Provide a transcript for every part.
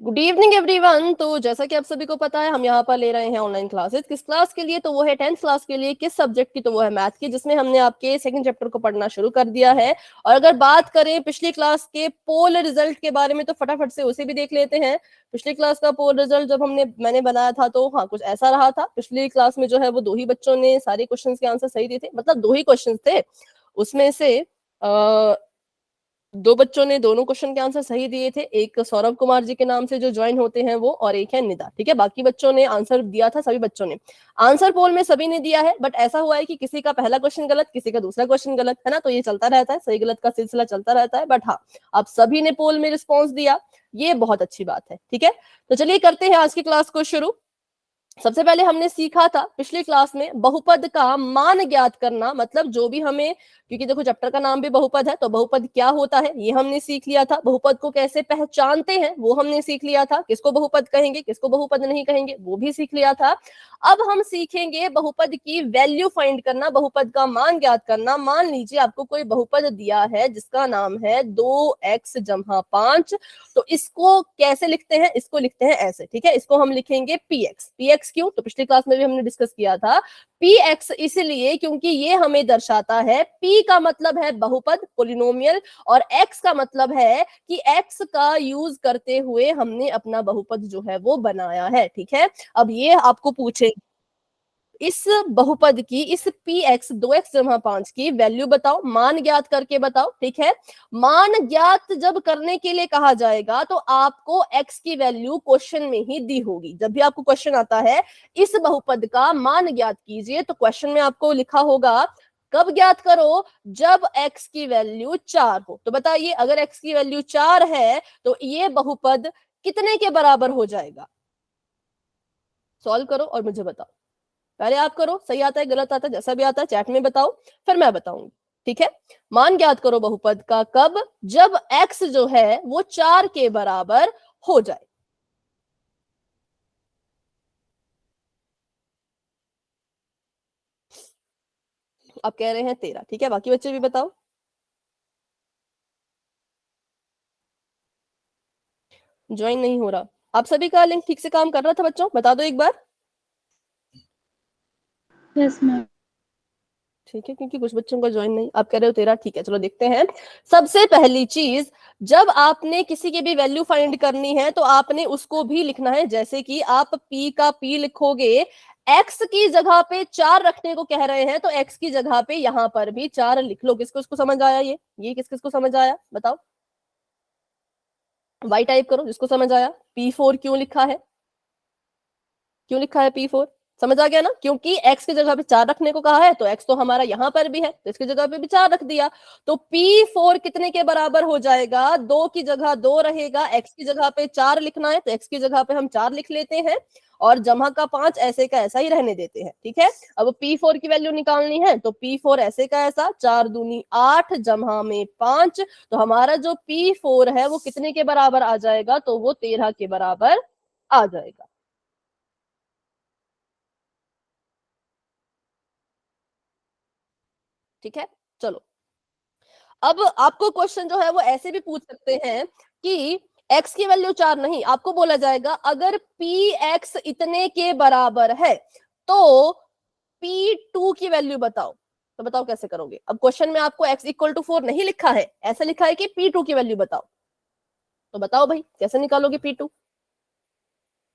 Good evening everyone. तो जैसा कि आप सभी को पता है, हम यहाँ पर ले रहे हैं ऑनलाइन क्लासेस। किस क्लास के लिए? तो वो है 10th क्लास के लिए। किस सब्जेक्ट की? तो वो है मैथ की, जिसमें हमने आपके सेकंड चैप्टर को पढ़ना शुरू कर दिया है। और अगर बात करें पिछली क्लास के पोल रिजल्ट के बारे में, तो फटाफट से उसे भी देख लेते हैं। पिछली क्लास का पोल रिजल्ट जब मैंने बनाया था, तो हाँ, कुछ ऐसा रहा था। पिछली क्लास में जो है वो 2 ही बच्चों ने सारे क्वेश्चन के आंसर सही दिए थे, मतलब 2 ही क्वेश्चन थे। उसमें से 2 बच्चों ने दोनों क्वेश्चन के आंसर सही दिए थे। एक सौरभ कुमार जी के नाम से जो ज्वाइन होते हैं वो, और एक है निदा। ठीक है, बाकी बच्चों ने आंसर दिया था, सभी बच्चों ने आंसर पोल में सभी ने दिया है। बट ऐसा हुआ है कि किसी का पहला क्वेश्चन गलत, किसी का दूसरा क्वेश्चन गलत, है ना। तो ये चलता रहता है, सही गलत का सिलसिला चलता रहता है। बट हाँ, आप सभी ने पोल में रिस्पॉन्स दिया, ये बहुत अच्छी बात है। ठीक है, तो चलिए करते हैं आज की क्लास को शुरू। सबसे पहले हमने सीखा था पिछली क्लास में बहुपद का मान ज्ञात करना। मतलब जो भी हमें, क्योंकि देखो चैप्टर का नाम भी बहुपद है, तो बहुपद क्या होता है ये हमने सीख लिया था। बहुपद को कैसे पहचानते हैं वो हमने सीख लिया था। किसको बहुपद कहेंगे, किसको बहुपद नहीं कहेंगे, वो भी सीख लिया था। अब हम सीखेंगे बहुपद की वैल्यू फाइंड करना, बहुपद का मान ज्ञात करना। मान लीजिए आपको कोई बहुपद दिया है जिसका नाम है 2x जमा 5। तो इसको कैसे लिखते हैं? इसको लिखते हैं ऐसे। ठीक है, इसको हम लिखेंगे px। px क्यों? तो पिछली क्लास में भी हमने डिस्कस किया था। px इसलिए क्योंकि ये हमें दर्शाता है, p का मतलब है बहुपद, पोलिनोमियल, और x का मतलब है कि x का यूज करते हुए हमने अपना बहुपद जो है वो बनाया है। ठीक है, अब ये आपको पूछे इस बहुपद की, इस px 2x जमा 5 की वैल्यू बताओ, मान ज्ञात करके बताओ। ठीक है, मान ज्ञात जब करने के लिए कहा जाएगा तो आपको x की वैल्यू क्वेश्चन में ही दी होगी। जब भी आपको क्वेश्चन आता है इस बहुपद का मान ज्ञात कीजिए, तो क्वेश्चन में आपको लिखा होगा कब ज्ञात करो, जब x की वैल्यू 4 हो। तो बताइए, अगर x की वैल्यू 4 है तो ये बहुपद कितने के बराबर हो जाएगा? सॉल्व करो और मुझे बताओ। पहले आप करो, सही आता है गलत आता है जैसा भी आता है चैट में बताओ, फिर मैं बताऊंगी। ठीक है, मान ज्ञात करो बहुपद का कब, जब x जो है वो 4 के बराबर हो जाए। आप कह रहे हैं 13। ठीक है, बाकी बच्चे भी बताओ। ज्वाइन नहीं हो रहा। आप सभी का लिंक ठीक से काम कर रहा था बच्चों? बता दो एक बार। Yes ma'am. ठीक है, क्योंकि कुछ बच्चों का ज्वाइन नहीं। आप कह रहे हो 13। ठीक है, चलो देखते हैं। सबसे पहली चीज, जब आपने किसी की भी वैल्यू फाइंड करनी है तो आपने उसको भी लिखना है। जैसे कि आप p का p लिखोगे, x की जगह पे 4 रखने को कह रहे हैं, तो x की जगह पे यहां पर भी 4 लिख लो। किसको इसको समझ आया? ये किस किसको समझ आया बताओ? y टाइप करो जिसको समझ आया। p4 क्यों लिखा है? क्यों लिखा है p4? समझ आ गया ना? क्योंकि x की जगह पे 4 रखने को कहा है, तो x तो हमारा यहां पर भी है, तो इसकी जगह पे भी 4 रख दिया। तो p4 कितने के बराबर हो जाएगा? 2 की जगह 2 रहेगा, x की जगह पे 4 लिखना है, तो x की जगह पे हम 4 लिख लेते हैं, और जमा का 5 ऐसे का ऐसा ही रहने देते हैं। ठीक है, अब p4 की वैल्यू निकालनी है, तो p4 ऐसे का ऐसा 4 दूनी 8 जमा में 5। तो हमारा जो p4 है वो कितने के बराबर आ जाएगा? तो वो 13 के बराबर आ जाएगा। ठीक है, चलो अब आपको क्वेश्चन जो है वो ऐसे भी पूछ सकते हैं कि x की वैल्यू 4 नहीं, आपको बोला जाएगा अगर px इतने के बराबर है तो p2 की वैल्यू बताओ। तो बताओ कैसे करोगे? अब क्वेश्चन में आपको x इक्वल टू 4 नहीं लिखा है, ऐसा लिखा है कि p2 की वैल्यू बताओ। तो बताओ भाई कैसे निकालोगे p2?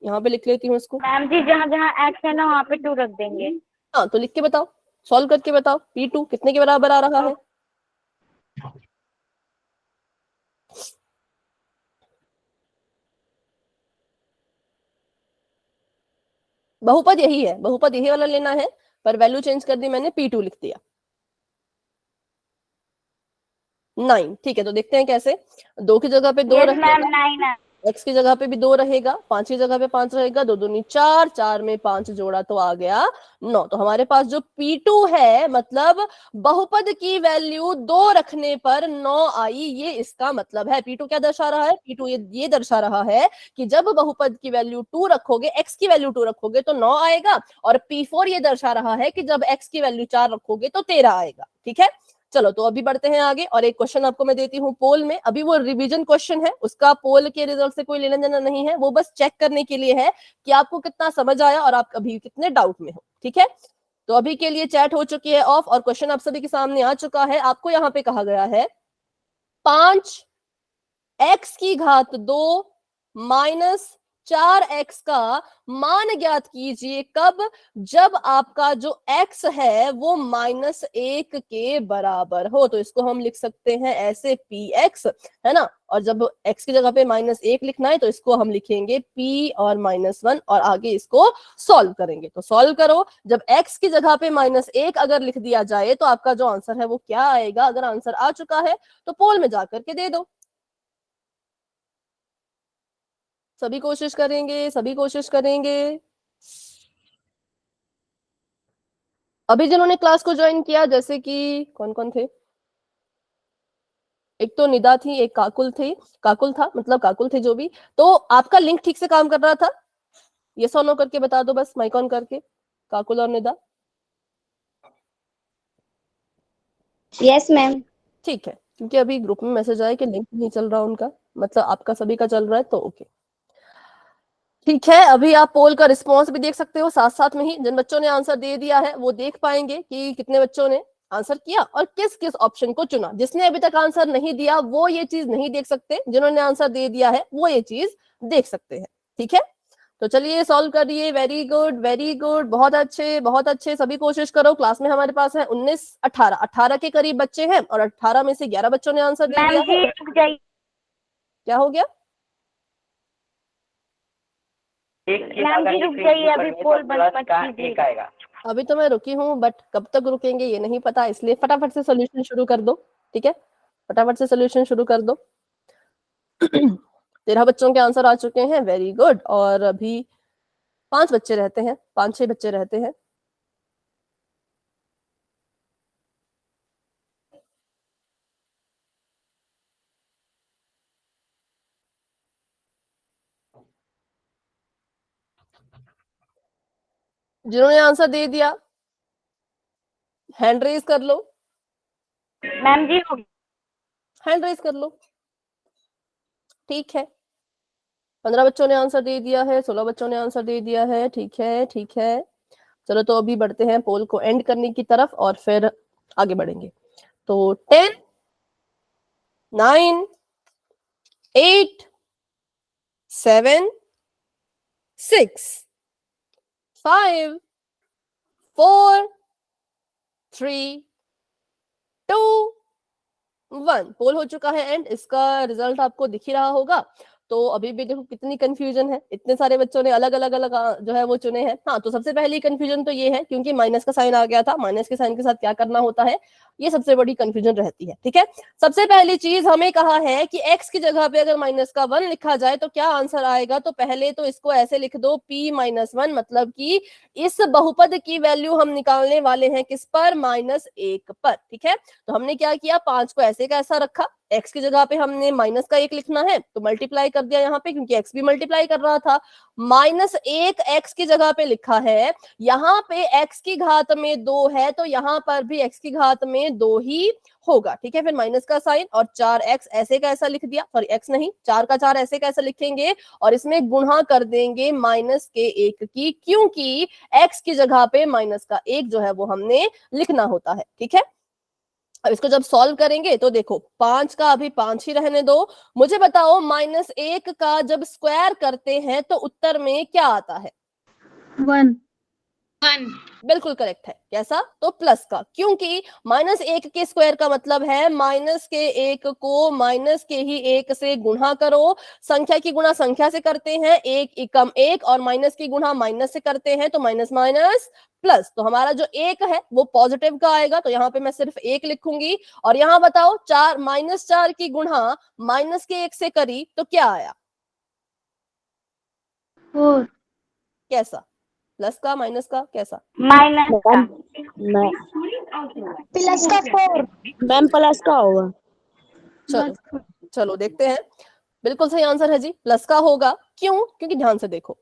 यहाँ पे लिख लेती हूँ इसको। मैम जी, जहाँ जहाँ एक्स है ना वहाँ पे 2 रख देंगे। हाँ, तो लिख के बताओ, सॉल्व करके बताओ p2 कितने के बराबर आ रहा है। बहुपद यही है, बहुपद यही वाला लेना है, पर वैल्यू चेंज कर दी मैंने, p2 लिख दिया। 9। ठीक है, तो देखते हैं कैसे। 2 की जगह पे 2 यस रहेगा, मैम, 9 है। x की जगह पे भी 2 रहेगा, 5 की जगह पे 5 रहेगा, 2 दूनी 4, 4 में 5 जोड़ा तो आ गया 9। तो हमारे पास जो p2 है, मतलब बहुपद की वैल्यू 2 रखने पर 9 आई, ये इसका मतलब है। p2 क्या दर्शा रहा है? p2 ये दर्शा रहा है कि जब बहुपद की वैल्यू 2 रखोगे, x की वैल्यू 2 रखोगे तो 9 आएगा, और p4 ये दर्शा रहा है कि जब x की वैल्यू 4 रखोगे तो 13 आएगा। ठीक है, चलो तो अभी बढ़ते हैं आगे और एक क्वेश्चन आपको मैं देती हूँ पोल में। अभी वो रिवीजन क्वेश्चन है, उसका पोल के रिजल्ट से कोई लेना देना नहीं है, वो बस चेक करने के लिए है कि आपको कितना समझ आया और आप अभी कितने डाउट में हो। ठीक है, तो अभी के लिए चैट हो चुकी है ऑफ और क्वेश्चन आप सभी के सामने आ चुका है। आपको यहाँ पे कहा गया है 5x⁻² माइनस 4x का मान ज्ञात कीजिए कब, जब आपका जो x है वो -1 के बराबर हो। तो इसको हम लिख सकते हैं ऐसे px, है ना, और जब x की जगह पे -1 लिखना है तो इसको हम लिखेंगे p और -1 और आगे इसको सॉल्व करेंगे। तो सॉल्व करो, जब x की जगह पे -1 अगर लिख दिया जाए तो आपका जो आंसर है वो क्या आएगा। अगर आंसर आ चुका है तो पोल में जाकर के दे दो। सभी कोशिश करेंगे, सभी कोशिश करेंगे। अभी जिन्होंने क्लास को ज्वाइन किया, जैसे कि कौन कौन थे, एक तो निदा थी, एक काकुल थी, काकुल था, मतलब काकुल थे जो भी, तो आपका लिंक ठीक से काम कर रहा था? ये सो नो करके बता दो बस, माइक ऑन करके, काकुल और निदा। Yes ma'am. ठीक है, क्योंकि अभी ग्रुप में मैसेज आया कि लिंक नहीं चल रहा उनका, मतलब आपका सभी का चल रहा है तो ओके ठीक है। अभी आप पोल का रिस्पॉन्स भी देख सकते हो, साथ साथ में ही जिन बच्चों ने आंसर दे दिया है वो देख पाएंगे कि कितने बच्चों ने आंसर किया और किस किस ऑप्शन को चुना। जिसने अभी तक आंसर नहीं दिया वो ये चीज नहीं देख सकते, जिन्होंने आंसर दे दिया है वो ये चीज देख सकते हैं। ठीक है, तो चलिए सॉल्व करिए। वेरी गुड, वेरी गुड, बहुत अच्छे, बहुत अच्छे, सभी कोशिश करो। क्लास में हमारे पास है 19 18 के करीब बच्चे हैं और 18 में से 11 बच्चों ने आंसर दे दिया है। क्या हो गया? मैम जी रुक जाइए, अभी पोल बंद मत कीजिए। अभी तो मैं रुकी हूँ, बट कब तक रुकेंगे ये नहीं पता, इसलिए फटाफट से सोल्यूशन शुरू कर दो। ठीक है, फटाफट से सोल्यूशन शुरू कर दो। 13 बच्चों के आंसर आ चुके हैं, वेरी गुड। और अभी 5 बच्चे रहते हैं, 5-6 बच्चे रहते हैं। जिन्होंने आंसर दे दिया हैंड रेज कर लो। मैम जी हैंड रेज कर लो। ठीक है, 15 बच्चों ने आंसर दे दिया है, 16 बच्चों ने आंसर दे दिया है। ठीक है, ठीक है, चलो तो अभी बढ़ते हैं पोल को एंड करने की तरफ और फिर आगे बढ़ेंगे। तो 10 9 8 7 6 5 4 3 2 1 पोल हो चुका है एंड। इसका रिजल्ट आपको दिख ही रहा होगा। तो अभी भी देखो कितनी कंफ्यूजन है, इतने सारे बच्चों ने अलग अलग अलग जो है वो चुने हैं। हाँ, तो सबसे पहली कंफ्यूजन तो ये है क्योंकि माइनस का साइन आ गया था, माइनस के साइन के साथ क्या करना होता है, ये सबसे बड़ी कंफ्यूजन रहती है। ठीक है, सबसे पहली चीज हमें कहा है कि x की जगह पे अगर -1 लिखा जाए तो क्या आंसर आएगा। तो पहले तो इसको ऐसे लिख दो p-1, मतलब कि इस बहुपद की वैल्यू हम निकालने वाले हैं किस पर, -1 पर। ठीक है, तो हमने क्या किया, 5 को ऐसे का ऐसा रखा, x की जगह पे हमने -1 लिखना है तो मल्टीप्लाई कर दिया यहाँ पे, क्योंकि x भी मल्टीप्लाई कर रहा था। -1 x की जगह पे लिखा है, यहाँ पे x की घात में 2 है तो यहाँ पर भी x की घात में 2 ही होगा। ठीक है, फिर माइनस का साइन और 4x ऐसे का ऐसा लिख दिया, सॉरी x नहीं 4 का 4 ऐसे का ऐसा लिखेंगे और इसमें गुणा कर देंगे -1 की, क्योंकि x की जगह पे -1 जो है वो हमने लिखना होता है। ठीक है, अब इसको जब सॉल्व करेंगे तो देखो 5 का अभी 5 ही रहने दो। मुझे बताओ -1 का जब स्क्वायर करते हैं तो उत्तर में क्या आता है? 1। बिल्कुल करेक्ट है। कैसा? तो प्लस का, क्योंकि -1 के स्क्वायर का मतलब है -1 को -1 से गुणा करो। संख्या की गुणा संख्या से करते हैं, 1 कम 1, और माइनस की गुणा माइनस से करते हैं तो माइनस माइनस प्लस। तो हमारा जो 1 है वो पॉजिटिव का आएगा, तो यहाँ पे मैं सिर्फ 1 लिखूंगी। और यहाँ बताओ 4 -4 की गुणा -1 से करी तो क्या आया? 4। कैसा? प्लस का माइनस का कैसा? माइनस का। प्लस का 4 मैम, प्लस का होगा। चलो चलो देखते हैं। बिल्कुल सही आंसर है जी, प्लस का होगा। क्यों? क्योंकि ध्यान से देखो,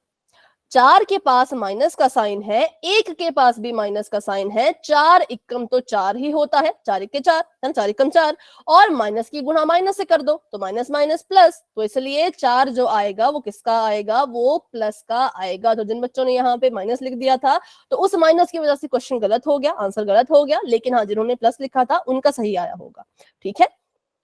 4 के पास माइनस का साइन है, 1 के पास भी माइनस का साइन है, 4 इक्कम तो 4 ही होता है, 4 इक्के 4 है ना, 4 इक्कम 4, और माइनस की गुणा माइनस से कर दो तो माइनस माइनस प्लस, तो इसलिए 4 जो आएगा वो किसका आएगा, वो प्लस का आएगा। तो जिन बच्चों ने यहाँ पे माइनस लिख दिया था तो उस माइनस की वजह से क्वेश्चन गलत हो गया, आंसर गलत हो गया, लेकिन हाँ जिन्होंने प्लस लिखा था उनका सही आया होगा। ठीक है,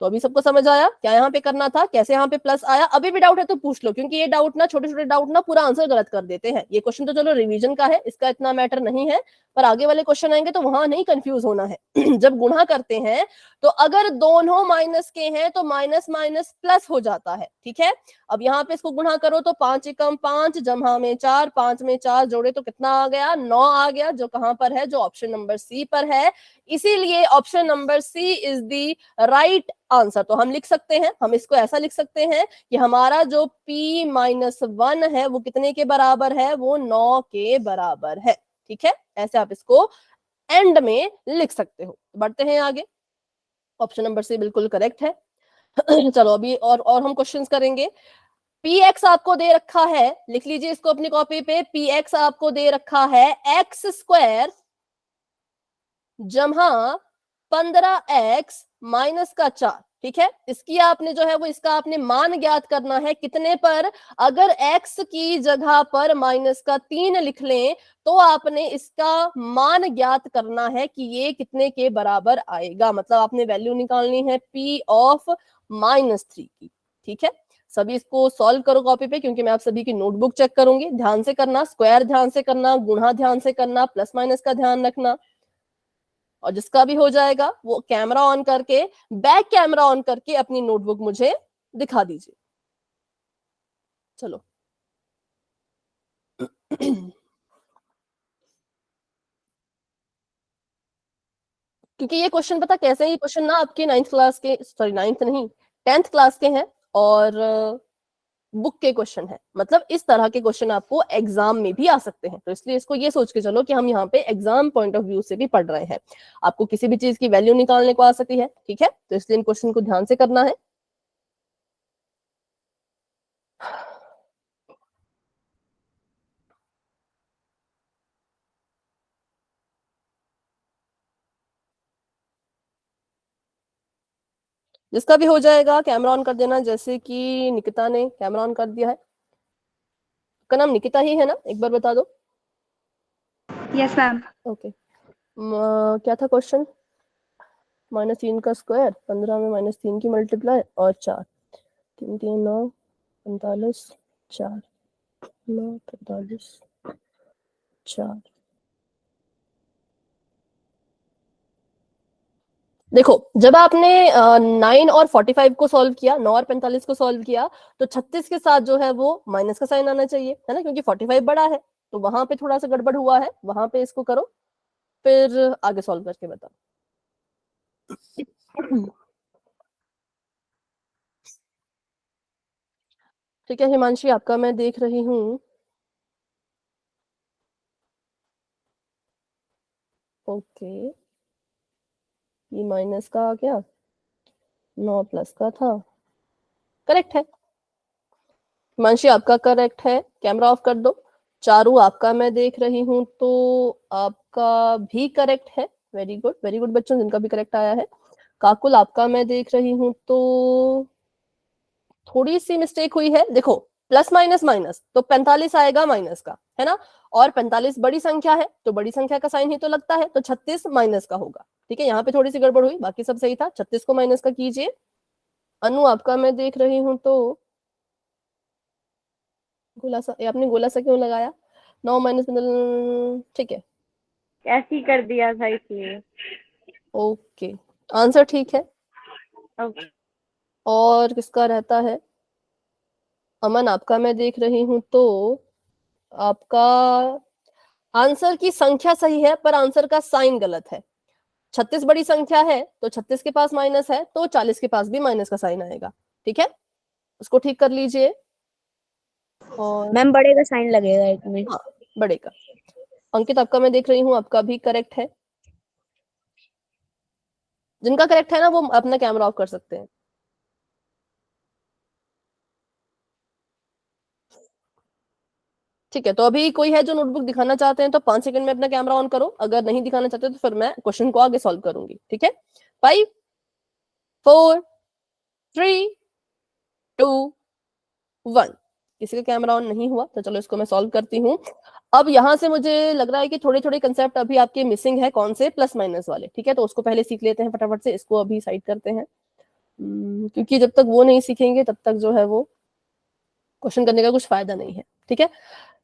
तो अभी सबको समझ आया क्या यहाँ पे करना था, कैसे यहाँ पे प्लस आया। अभी भी डाउट है तो पूछ लो, क्योंकि ये डाउट ना, छोटे छोटे डाउट ना पूरा आंसर गलत कर देते हैं। ये क्वेश्चन तो चलो रिवीजन का है, इसका इतना मैटर नहीं है, पर आगे वाले क्वेश्चन आएंगे तो वहां नहीं कंफ्यूज होना है। जब गुणा करते हैं तो अगर दोनों माइनस के हैं तो माइनस माइनस प्लस हो जाता है। ठीक है, अब यहाँ पे इसको गुणा करो तो 5 एकम 5 जमा में 4, 5 में 4 जोड़े तो कितना आ गया, 9 आ गया, जो कहां पर है, जो ऑप्शन नंबर सी पर है। इसीलिए option number C is the right answer. तो हम लिख सकते हैं, हम इसको ऐसा लिख सकते हैं कि हमारा जो p-1 है वो कितने के बराबर है, वो 9 के बराबर है। ठीक है, ऐसे आप इसको एंड में लिख सकते हो। बढ़ते हैं आगे, ऑप्शन नंबर सी बिल्कुल करेक्ट है। चलो अभी और हम क्वेश्चंस करेंगे। px आपको दे रखा है, लिख लीजिए इसको अपनी कॉपी पे, px आपको दे रखा है एक्स स्क्वायर जमा 15x माइनस का 4। ठीक है, इसकी आपने जो है वो इसका आपने मान ज्ञात करना है कितने पर, अगर x की जगह पर माइनस का 3 लिख लें तो आपने इसका मान ज्ञात करना है कि ये कितने के बराबर आएगा, मतलब आपने वैल्यू निकालनी है p ऑफ -3 की। ठीक है, सभी इसको सॉल्व करो कॉपी पे, क्योंकि मैं आप सभी की नोटबुक चेक करूंगी, ध्यान से करना, स्क्वायर ध्यान से करना, गुणा ध्यान से करना, प्लस माइनस का ध्यान रखना। और जिसका भी हो जाएगा वो कैमरा ऑन करके, बैक कैमरा ऑन करके अपनी नोटबुक मुझे दिखा दीजिए। चलो क्योंकि ये क्वेश्चन पता कैसे, ये क्वेश्चन ना आपके 9th क्लास के, सॉरी 9th नहीं 10th क्लास के हैं, और बुक के क्वेश्चन है, मतलब इस तरह के क्वेश्चन आपको एग्जाम में भी आ सकते हैं। तो इसलिए इसको ये सोच के चलो कि हम यहाँ पे एग्जाम पॉइंट ऑफ व्यू से भी पढ़ रहे हैं, आपको किसी भी चीज की वैल्यू निकालने को आ सकती है। ठीक है, तो इसलिए इन क्वेश्चन को ध्यान से करना है। जिसका भी हो जाएगा कैमरा ऑन कर देना, जैसे कि निकिता ने कैमरा ऑन कर दिया है। का नाम निकिता ही है ना, एक बार बता दो। Yes ma'am. ओके, क्या था क्वेश्चन, -3 का स्क्वायर, 15 में -3 की मल्टीप्लाई और 4, 3 3 9 45, 4 9 45 4। देखो जब आपने 9 और 45 को सॉल्व किया, 9 और 45 को सॉल्व किया, तो 36 के साथ जो है वो माइनस का साइन आना चाहिए, है ना, क्योंकि 45 बड़ा है, तो वहां पे थोड़ा सा गड़बड़ हुआ है, वहां पे इसको करो, फिर आगे सॉल्व करके बताओ। ठीक है हिमांशी, आपका मैं देख रही हूँ। ओके, ये माइनस का आ गया, 9 प्लस का था, करेक्ट है। हिमांशी आपका करेक्ट है, कैमरा ऑफ कर दो। चारू आपका मैं देख रही हूँ तो आपका भी करेक्ट है, वेरी गुड बच्चों, जिनका भी करेक्ट आया है। काकुल आपका मैं देख रही हूँ तो थोड़ी सी मिस्टेक हुई है। देखो प्लस माइनस माइनस तो 45 आएगा माइनस का, है ना, और 45 बड़ी संख्या है तो बड़ी संख्या का साइन ही तो लगता है, तो 36 माइनस का होगा। ठीक है, यहाँ पे थोड़ी सी गड़बड़ हुई, बाकी सब सही था। 36 को माइनस का कीजिए। अनु आपका मैं देख रही हूँ तो गोला सा, ये आपने गोला सा क्यों लगाया, 9 माइनस, ठीक है, ऐसे ही कर दिया था इसलिए। ओके, आंसर ठीक है। ओके। और किसका रहता है, अमन आपका मैं देख रही हूँ तो आपका आंसर की संख्या सही है, पर आंसर का साइन गलत है। 36 बड़ी संख्या है तो 36 के पास माइनस है, तो 40 के पास भी माइनस का साइन आएगा। ठीक है, उसको ठीक कर लीजिए। और मैम बड़े का साइन लगेगा एक में। हाँ, बड़े का। अंकित आपका मैं देख रही हूँ, आपका भी करेक्ट है। जिनका करेक्ट है ना वो अपना कैमरा ऑफ कर सकते हैं। ठीक है, तो अभी कोई है जो नोटबुक दिखाना चाहते हैं तो 5 सेकंड में अपना कैमरा ऑन करो, अगर नहीं दिखाना चाहते तो फिर मैं क्वेश्चन को आगे सॉल्व करूंगी। ठीक है, 5 4 3 2 1। किसी का कैमरा ऑन नहीं हुआ तो चलो इसको मैं सॉल्व करती हूँ। अब यहाँ से मुझे लग रहा है कि थोड़े थोड़े कंसेप्ट अभी आपके मिसिंग है, कौन से, प्लस माइनस वाले। ठीक है, तो उसको पहले सीख लेते हैं फटाफट से, इसको अभी साइड करते हैं। क्योंकि जब तक वो नहीं सीखेंगे तब तक जो है वो क्वेश्चन करने का कुछ फायदा नहीं है। ठीक है,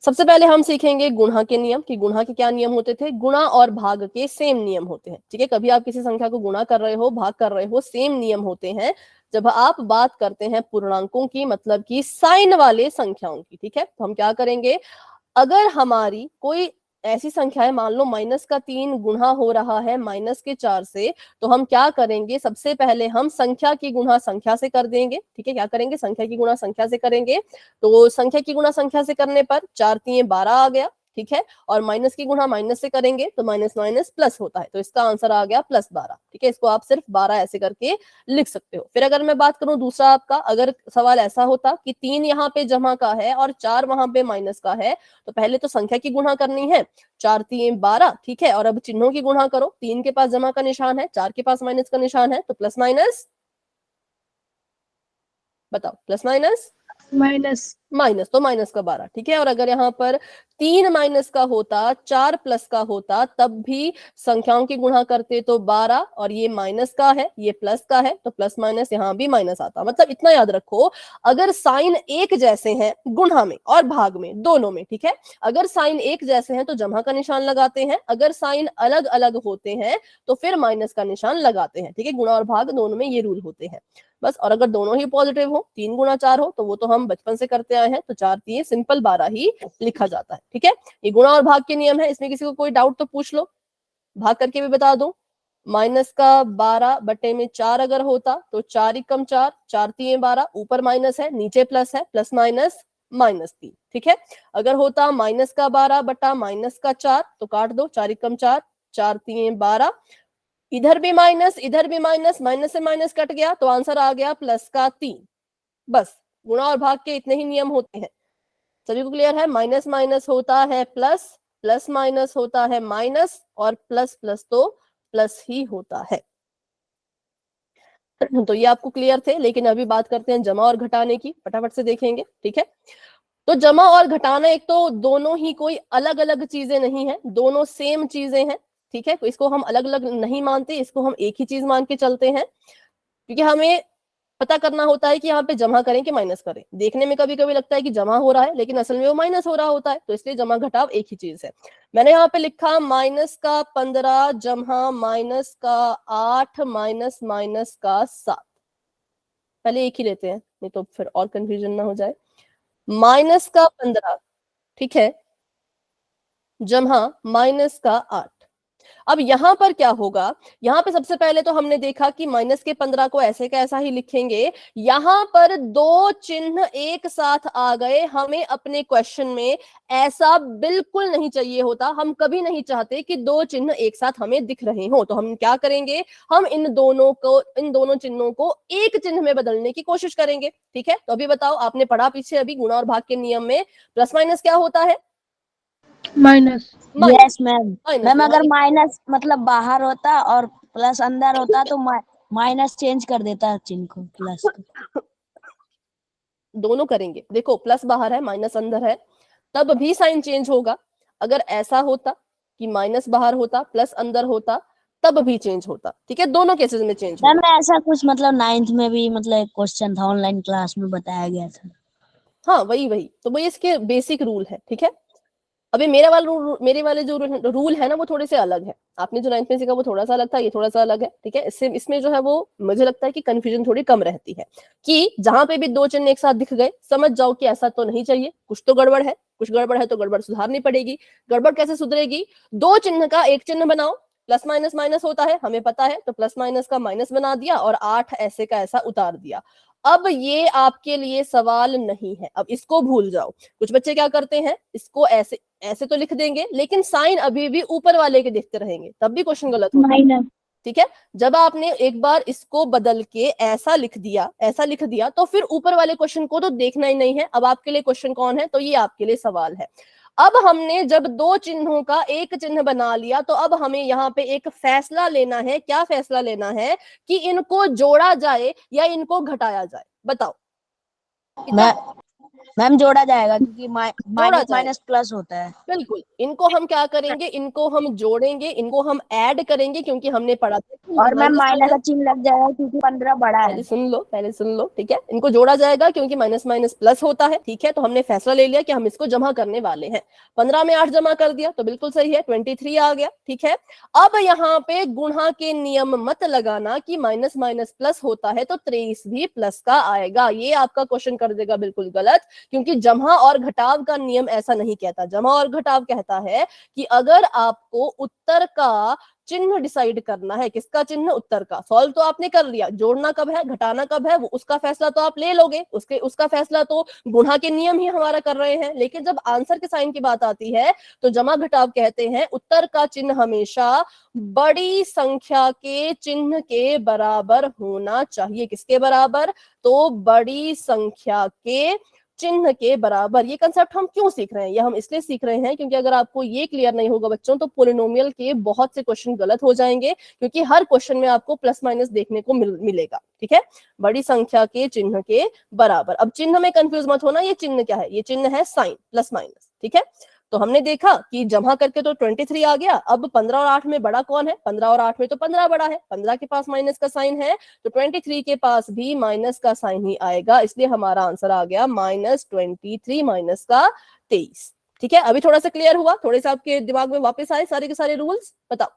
सबसे पहले हम सीखेंगे गुणा के नियम, कि गुणा के क्या नियम होते थे। गुणा और भाग के सेम नियम होते हैं। ठीक है, कभी आप किसी संख्या को गुणा कर रहे हो, भाग कर रहे हो, सेम नियम होते हैं जब आप बात करते हैं पूर्णांकों की, मतलब कि साइन वाले संख्याओं की। ठीक है, तो हम क्या करेंगे, अगर हमारी कोई ऐसी संख्या है, मान लो -3 गुणा हो रहा है -4 से, तो हम क्या करेंगे, सबसे पहले हम संख्या की गुणा संख्या से कर देंगे। ठीक है, क्या करेंगे, संख्या की गुणा संख्या से करेंगे। तो संख्या की गुणा संख्या से करने पर 4 3 12 आ गया। ठीक है, और माइनस की गुणा माइनस से करेंगे तो माइनस माइनस प्लस होता है, तो इसका आंसर आ गया +12। ठीक है, इसको आप सिर्फ 12 ऐसे करके लिख सकते हो। फिर अगर मैं बात करूं दूसरा आपका, अगर सवाल ऐसा होता कि 3 यहाँ पे जमा का है और 4 वहां पे माइनस का है, तो पहले तो संख्या की गुणा करनी है, 4 3 12। ठीक है, और अब चिन्हों की गुणा करो, 3 के पास जमा का निशान है, 4 के पास माइनस का निशान है, तो प्लस माइनस, बताओ, प्लस माइनस माइनस, तो माइनस का 12। ठीक है, और अगर यहाँ पर 3 माइनस का होता, 4 प्लस का होता, तब भी संख्याओं की गुणा करते तो 12, और ये माइनस का है, ये प्लस का है, तो प्लस माइनस यहाँ भी माइनस आता। मतलब इतना याद रखो, अगर साइन एक जैसे हैं गुणा में और भाग में, दोनों में, ठीक है, अगर साइन एक जैसे हैं तो जमा का निशान लगाते हैं, अगर साइन अलग अलग होते हैं तो फिर माइनस का निशान लगाते हैं। ठीक है, गुणा और भाग दोनों में ये रूल होते हैं बस। और अगर दोनों ही पॉजिटिव हो, 3 गुणा 4 हो, तो वो तो हम बचपन से करते आए हैं, तो 4 3 सिंपल 12 ही लिखा जाता है। ठीक है, ये गुणा और भाग के नियम है, इसमें किसी को कोई डाउट तो पूछ लो, भाग करके भी बता दो। माइनस का 12 बटे में 4 अगर होता तो 4 एकम 4, 4 3 12, ऊपर माइनस है नीचे प्लस है, प्लस माइनस -3। ठीक है, अगर होता माइनस का 12 बटा माइनस का 4, तो काट दो, 4 एकम 4, 4 3 12, इधर भी माइनस इधर भी माइनस, माइनस से माइनस कट गया तो आंसर आ गया +3। बस, गुणा और भाग के इतने ही नियम होते हैं। सभी को क्लियर है, माइनस माइनस होता है प्लस, प्लस माइनस होता है माइनस, और प्लस प्लस तो प्लस ही होता है। तो ये आपको क्लियर थे, लेकिन अभी बात करते हैं जमा और घटाने की, फटाफट से देखेंगे। ठीक है, तो जमा और घटाना, एक तो दोनों ही कोई अलग अलग चीजें नहीं है, दोनों सेम चीजें हैं। ठीक है, तो इसको हम अलग अलग नहीं मानते, इसको हम एक ही चीज मान के चलते हैं, क्योंकि हमें पता करना होता है कि यहाँ पे जमा करें कि माइनस करें। देखने में कभी कभी लगता है कि जमा हो रहा है, लेकिन असल में वो माइनस हो रहा होता है, तो इसलिए जमा घटाव एक ही चीज है। मैंने यहाँ पे लिखा -15 जमा -8 माइनस -7। पहले एक ही लेते हैं, नहीं तो फिर और कंफ्यूजन ना हो जाए। -15, ठीक है, जमा -8। अब यहां पर क्या होगा, यहां पे सबसे पहले तो हमने देखा कि -15 को ऐसे का ऐसा ही लिखेंगे। यहां पर दो चिन्ह एक साथ आ गए, हमें अपने क्वेश्चन में ऐसा बिल्कुल नहीं चाहिए होता। हम कभी नहीं चाहते कि दो चिन्ह एक साथ हमें दिख रहे हो, तो हम क्या करेंगे, हम इन दोनों चिन्हों को एक चिन्ह में बदलने की कोशिश करेंगे। ठीक है, तो अभी बताओ, आपने पढ़ा पीछे अभी गुणा और भाग के नियम में प्लस माइनस क्या होता है, minus. Yes ma'am. Minus. Ma'am अगर माइनस मतलब बाहर होता और प्लस अंदर होता तो माइनस चेंज कर देता चिन्ह को प्लस को। दोनों करेंगे, देखो प्लस बाहर है माइनस अंदर है, तब भी साइन चेंज होगा। अगर ऐसा होता कि माइनस बाहर होता प्लस अंदर होता, तब भी चेंज होता। ठीक है, दोनों केसेस में चेंज होगा। मैम ऐसा कुछ मतलब 9th में भी मतलब एक क्वेश्चन था, ऑनलाइन क्लास में बताया गया था। हाँ, वही तो वही इसके बेसिक रूल है। ठीक है, अभी मेरे वाले जो रूल है ना, वो थोड़े से अलग है। आपने जो 9th में सीखा वो थोड़ा सा अलग था, ये थोड़ा सा अलग है। ठीक है, इसमें जो है वो मुझे लगता है कि कंफ्यूजन थोड़ी कम रहती है, कि जहां पे भी दो चिन्ह एक साथ दिख गए, समझ जाओ कि ऐसा तो नहीं चाहिए, कुछ तो गड़बड़ है, कुछ गड़बड़ है तो गड़बड़ सुधारनी पड़ेगी। गड़बड़ कैसे सुधरेगी, दो चिन्ह का एक चिन्ह बनाओ, प्लस माइनस माइनस होता है हमें पता है, तो प्लस माइनस का माइनस बना दिया और 8 ऐसे का ऐसा उतार दिया। अब ये आपके लिए सवाल नहीं है, अब इसको भूल जाओ। कुछ बच्चे क्या करते हैं, इसको ऐसे ऐसे तो लिख देंगे, लेकिन साइन अभी भी ऊपर वाले के देखते रहेंगे, तब भी क्वेश्चन गलत होता है। ठीक है, जब आपने एक बार इसको बदल के ऐसा लिख दिया तो फिर ऊपर वाले क्वेश्चन को तो देखना ही नहीं है। अब आपके लिए क्वेश्चन कौन है, तो ये आपके लिए सवाल है। अब हमने जब दो चिन्हों का एक चिन्ह बना लिया तो अब हमें यहाँ पे एक फैसला लेना है। क्या फैसला लेना है? कि इनको जोड़ा जाए या इनको घटाया जाए। बताओ कितना मैम जोड़ा जाएगा क्योंकि जोड़ा माइनस जाएगा। माइनस प्लस होता है। बिल्कुल, इनको हम क्या करेंगे, इनको हम जोड़ेंगे, इनको हम ऐड करेंगे, क्योंकि हमने पढ़ा था कि और मैम माइनस माइनस का माइनस, चिन्ह लग जाएगा क्योंकि 15 बड़ा है। पहले सुन लो, ठीक है। इनको जोड़ा जाएगा क्योंकि माइनस माइनस प्लस होता है, ठीक है। तो हमने फैसला ले लिया कि हम इसको जमा करने वाले हैं। 15 में 8 जमा कर दिया तो बिल्कुल सही है, 23 आ गया, ठीक है। अब यहाँ पे गुणा के नियम मत लगाना कि माइनस माइनस प्लस होता है तो 23 भी प्लस का आएगा। ये आपका क्वेश्चन कर देगा बिल्कुल गलत, क्योंकि जमा और घटाव का नियम ऐसा नहीं कहता। जमा और घटाव कहता है कि अगर आपको उत्तर का चिन्ह डिसाइड करना है, किसका चिन्ह? उत्तर का। सॉल्व तो आपने कर लिया, जोड़ना कब है, घटाना कब है, वो उसका फैसला तो आप ले लोगे। उसका फैसला तो गुणा के नियम ही हमारा कर रहे हैं। लेकिन जब आंसर के साइन की बात आती है तो जमा घटाव कहते हैं उत्तर का चिन्ह हमेशा बड़ी संख्या के चिन्ह के बराबर होना चाहिए। किसके बराबर? तो बड़ी संख्या के चिन्ह के बराबर। ये कंसेप्ट हम क्यों सीख रहे हैं? ये हम इसलिए सीख रहे हैं क्योंकि अगर आपको ये क्लियर नहीं होगा बच्चों तो पोलिनोमियल के बहुत से क्वेश्चन गलत हो जाएंगे, क्योंकि हर क्वेश्चन में आपको प्लस माइनस देखने को मिलेगा, ठीक है। बड़ी संख्या के चिन्ह के बराबर। अब चिन्ह में कंफ्यूज मत होना, ये चिन्ह क्या है? ये चिन्ह है साइन, प्लस माइनस, ठीक है। तो हमने देखा कि जमा करके तो 23 आ गया। अब 15 और 8 में बड़ा कौन है? 15 और 8 में तो 15 बड़ा है। 15 के पास माइनस का साइन है तो 23 के पास भी माइनस का साइन ही आएगा, इसलिए हमारा आंसर आ गया -23 माइनस का 23, ठीक है। अभी थोड़ा सा क्लियर हुआ? थोड़े से आपके दिमाग में वापस आए सारे के सारे रूल्स? बताओ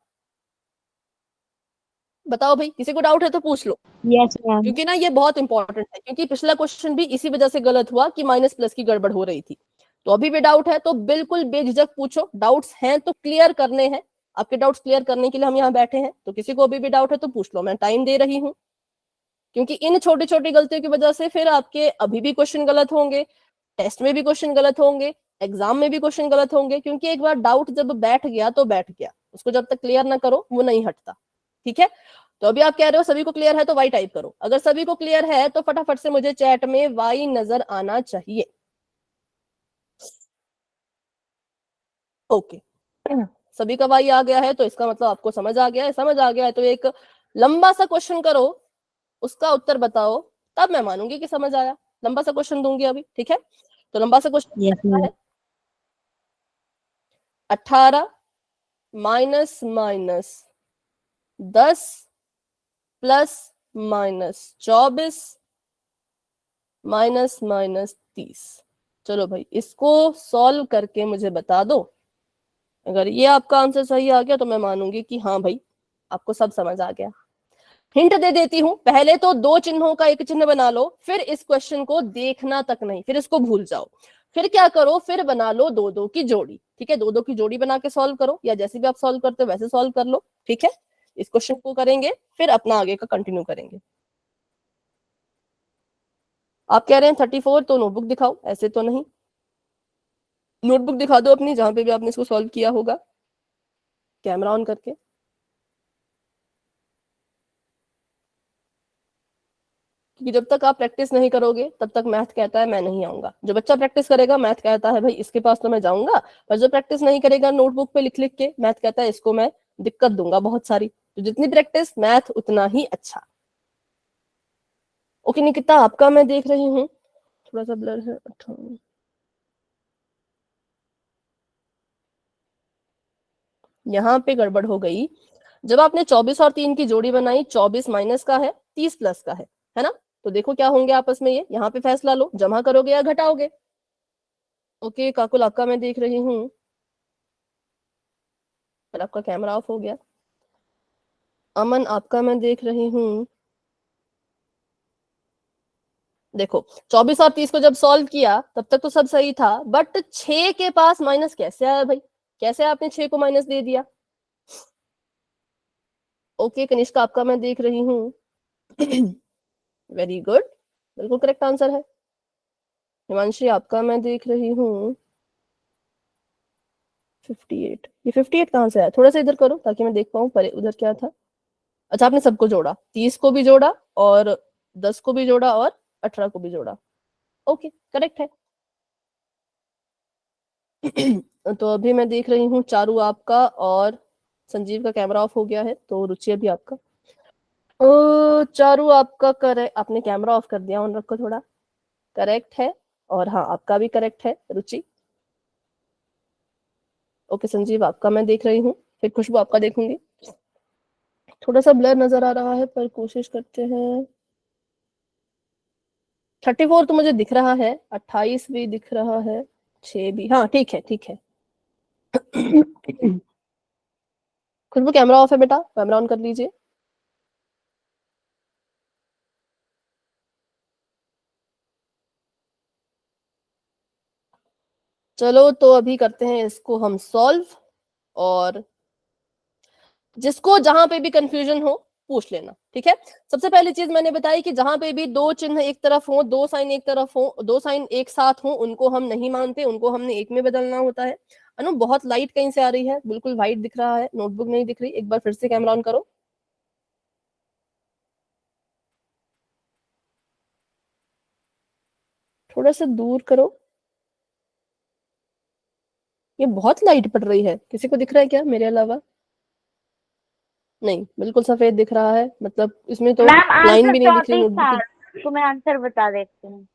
बताओ भाई, किसी को डाउट है तो पूछ लो, यस मैम। क्योंकि ना ये बहुत इंपॉर्टेंट है। क्योंकि पिछला क्वेश्चन भी इसी वजह से गलत हुआ कि माइनस प्लस की गड़बड़ हो रही थी। तो अभी भी डाउट है तो बिल्कुल बेझिझक पूछो। डाउट्स हैं तो क्लियर करने हैं, आपके डाउट्स क्लियर करने के लिए हम यहाँ बैठे हैं। तो किसी को अभी भी डाउट है तो पूछ लो, मैं टाइम दे रही हूँ। क्योंकि इन छोटी छोटी गलतियों की वजह से फिर आपके अभी भी क्वेश्चन गलत होंगे, टेस्ट में भी क्वेश्चन गलत होंगे, एग्जाम में भी क्वेश्चन गलत होंगे। क्योंकि एक बार डाउट जब बैठ गया तो बैठ गया, उसको जब तक क्लियर ना करो वो नहीं हटता, ठीक है। तो अभी आप कह रहे हो सभी को क्लियर है तो वाई टाइप करो। अगर सभी को क्लियर है तो फटाफट से मुझे चैट में वाई नजर आना चाहिए। ओके, सभी का वाई आ गया है तो इसका मतलब आपको समझ आ गया है। समझ आ गया है तो एक लंबा सा क्वेश्चन करो, उसका उत्तर बताओ, तब मैं मानूंगी कि समझ आया। लंबा सा क्वेश्चन दूंगी अभी, ठीक है। तो लंबा सा क्वेश्चन यस मैम। है 18 minus minus 10 plus minus 24 minus minus 30। चलो भाई, इसको सॉल्व करके मुझे बता दो। अगर ये आपका आंसर सही आ गया तो मैं मानूंगी कि हाँ भाई आपको सब समझ आ गया। हिंट दे देती हूं, पहले तो दो चिन्हों का एक चिन्ह बना लो, फिर इस क्वेश्चन को देखना तक नहीं, फिर इसको भूल जाओ। फिर क्या करो, फिर बना लो दो दो की जोड़ी, ठीक है। दो दो की जोड़ी बना के सॉल्व करो, या जैसे भी आप सॉल्व करते हो वैसे सॉल्व कर लो, ठीक है। इस क्वेश्चन को करेंगे फिर अपना आगे का कंटिन्यू करेंगे। आप कह रहे हैं 34 तो नोटबुक दिखाओ, ऐसे तो नहीं। नोटबुक दिखा दो अपनी, जहां पे भी आपने इसको सॉल्व किया होगा, कैमरा ऑन करके। क्योंकि जब तक आप प्रैक्टिस नहीं करोगे तब तक मैथ कहता है मैं नहीं आऊंगा। जो बच्चा प्रैक्टिस करेगा मैथ कहता है भाई इसके पास तो मैं जाऊंगा, पर जो प्रैक्टिस नहीं करेगा नोटबुक पे लिख लिख के, मैथ कहता है इसको मैं दिक्कत दूंगा बहुत सारी। तो जितनी प्रैक्टिस मैथ उतना ही अच्छा। ओके निकिता, आपका मैं देख रही हूँ थोड़ा सा ब्लर है। यहाँ पे गड़बड़ हो गई। जब आपने 24 और 3 की जोड़ी बनाई, 24 माइनस का है, 30 प्लस का है ना। तो देखो क्या होंगे आपस में, ये यहाँ पे फैसला लो, जमा करोगे या घटाओगे। ओके काकुल, आपका मैं देख रही हूँ, पर आपका कैमरा ऑफ हो गया। अमन, आपका मैं देख रही हूँ। देखो 24 और 30 को जब सॉल्व किया तब तक तो सब सही था, बट 6 के पास माइनस कैसे आया भाई? कैसे आपने 6 को माइनस दे दिया? ओके कनिष्का, आपका मैं देख रही हूँ। वेरी गुड, बिल्कुल करेक्ट आंसर है। हिमांशी, आपका मैं देख रही हूँ 58। ये 58 कहाँ से आया? थोड़ा सा इधर करो ताकि मैं देख पाऊँ पर उधर क्या था। अच्छा, आपने सबको जोड़ा, 30 को भी जोड़ा और 10 को भी जोड़ा और 18 को भी जोड़ा। ओके करेक्ट है। तो अभी मैं देख रही हूँ चारू आपका और संजीव का कैमरा ऑफ हो गया है, तो रुचि अभी आपका। चारू आपका करेक्ट, आपने कैमरा ऑफ कर दिया, ऑन रखो थोड़ा, करेक्ट है। और हाँ आपका भी करेक्ट है रुचि। ओके संजीव आपका मैं देख रही हूँ, फिर खुशबू आपका देखूंगी। थोड़ा सा ब्लर नजर आ रहा है पर कोशिश करते हैं। 34 तो मुझे दिख रहा है, 28 भी दिख रहा है, 6 भी, हाँ ठीक है ठीक है। खुशबू कैमरा ऑफ है बेटा, कैमरा ऑन कर लीजिए। चलो तो अभी करते हैं इसको हम सॉल्व, और जिसको जहां पे भी कंफ्यूजन हो पूछ लेना, ठीक है। सबसे पहली चीज मैंने बताई कि जहां पे भी दो चिन्ह एक तरफ हो, दो साइन एक तरफ हो, दो साइन एक साथ हो, उनको हम नहीं मानते, उनको हमने एक में बदलना होता है। अनु बहुत लाइट कहीं से आ रही है, बिल्कुल व्हाइट दिख रहा है, नोटबुक नहीं दिख रही। एक बार फिर से कैमरा ऑन करो। थोड़ा सा दूर करो, ये बहुत लाइट पड़ रही है। किसी को दिख रहा है क्या मेरे अलावा? नहीं, बिल्कुल सफेद दिख रहा है, मतलब इसमें तो मैम लाइन आंसर भी नहीं दिख रही 34 नोटबुक था, की। तो मैं आंसर बता देती हूँ।